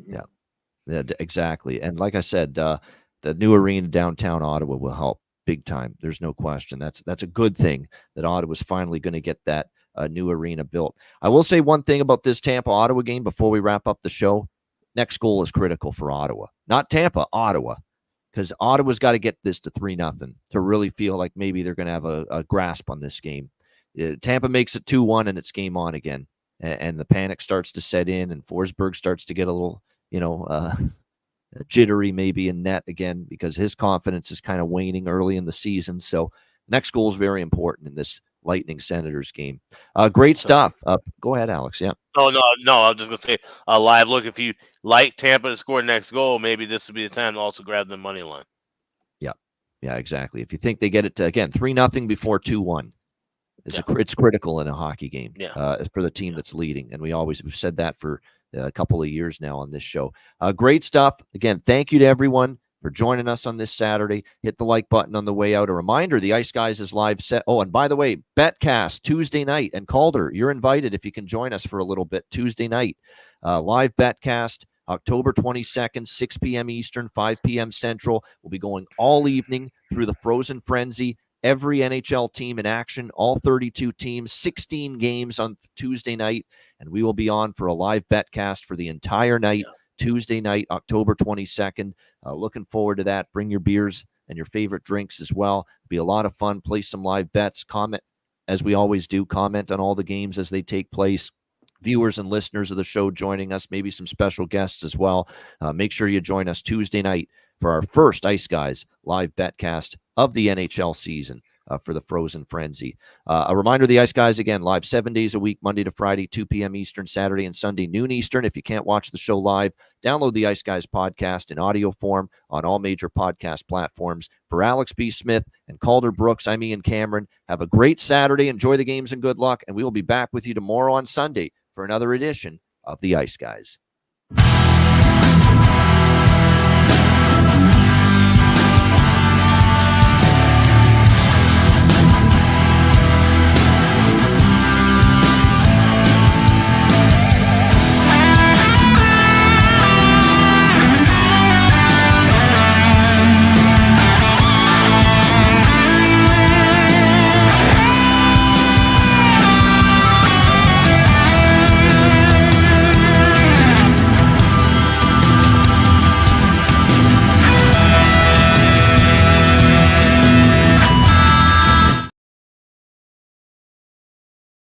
Yeah, exactly. And like I said, the new arena downtown Ottawa will help big time. There's no question. That's a good thing that Ottawa's finally going to get that new arena built. I will say one thing about this Tampa-Ottawa game before we wrap up the show. Next goal is critical for Ottawa. Not Tampa, Ottawa. Because Ottawa's got to get this to 3-0 to really feel like maybe they're going to have a grasp on this game. Tampa makes it 2-1 and it's game on again. And the panic starts to set in and Forsberg starts to get a little, jittery maybe in net again because his confidence is kind of waning early in the season. So next goal is very important in this Lightning Senators game. Great stuff. Go ahead, Alex. Yeah. Oh, no. I was just going to say a live look. If you like Tampa to score next goal, maybe this would be the time to also grab the money line. Yeah, exactly. If you think they get it to, again, 3-0 before 2-1, it's critical in a hockey game for the team that's leading. And we've said that for a couple of years now on this show. Great stuff. Again, thank you to everyone for joining us on this Saturday. Hit the like button on the way out. A reminder, the Ice Guys is live set. Oh, and by the way, Betcast Tuesday night. And Calder, you're invited if you can join us for a little bit Tuesday night. Live Betcast. October 22nd, 6 p.m. Eastern, 5 p.m. Central. We'll be going all evening through the Frozen Frenzy. Every NHL team in action, all 32 teams, 16 games on Tuesday night. And we will be on for a live betcast for the entire night, Tuesday night, October 22nd. Looking forward to that. Bring your beers and your favorite drinks as well. It'll be a lot of fun. Play some live bets. Comment, as we always do. Comment on all the games as they take place. Viewers and listeners of the show joining us, maybe some special guests as well. Make sure you join us Tuesday night for our first Ice Guys live betcast of the NHL season for the Frozen Frenzy. A reminder, the Ice Guys, again, live 7 days a week, Monday to Friday, 2 p.m. Eastern, Saturday and Sunday, noon Eastern. If you can't watch the show live, download the Ice Guys podcast in audio form on all major podcast platforms. For Alex B. Smith and Calder Brooks, I'm Ian Cameron. Have a great Saturday. Enjoy the games and good luck. And we will be back with you tomorrow on Sunday for another edition of the Ice Guys.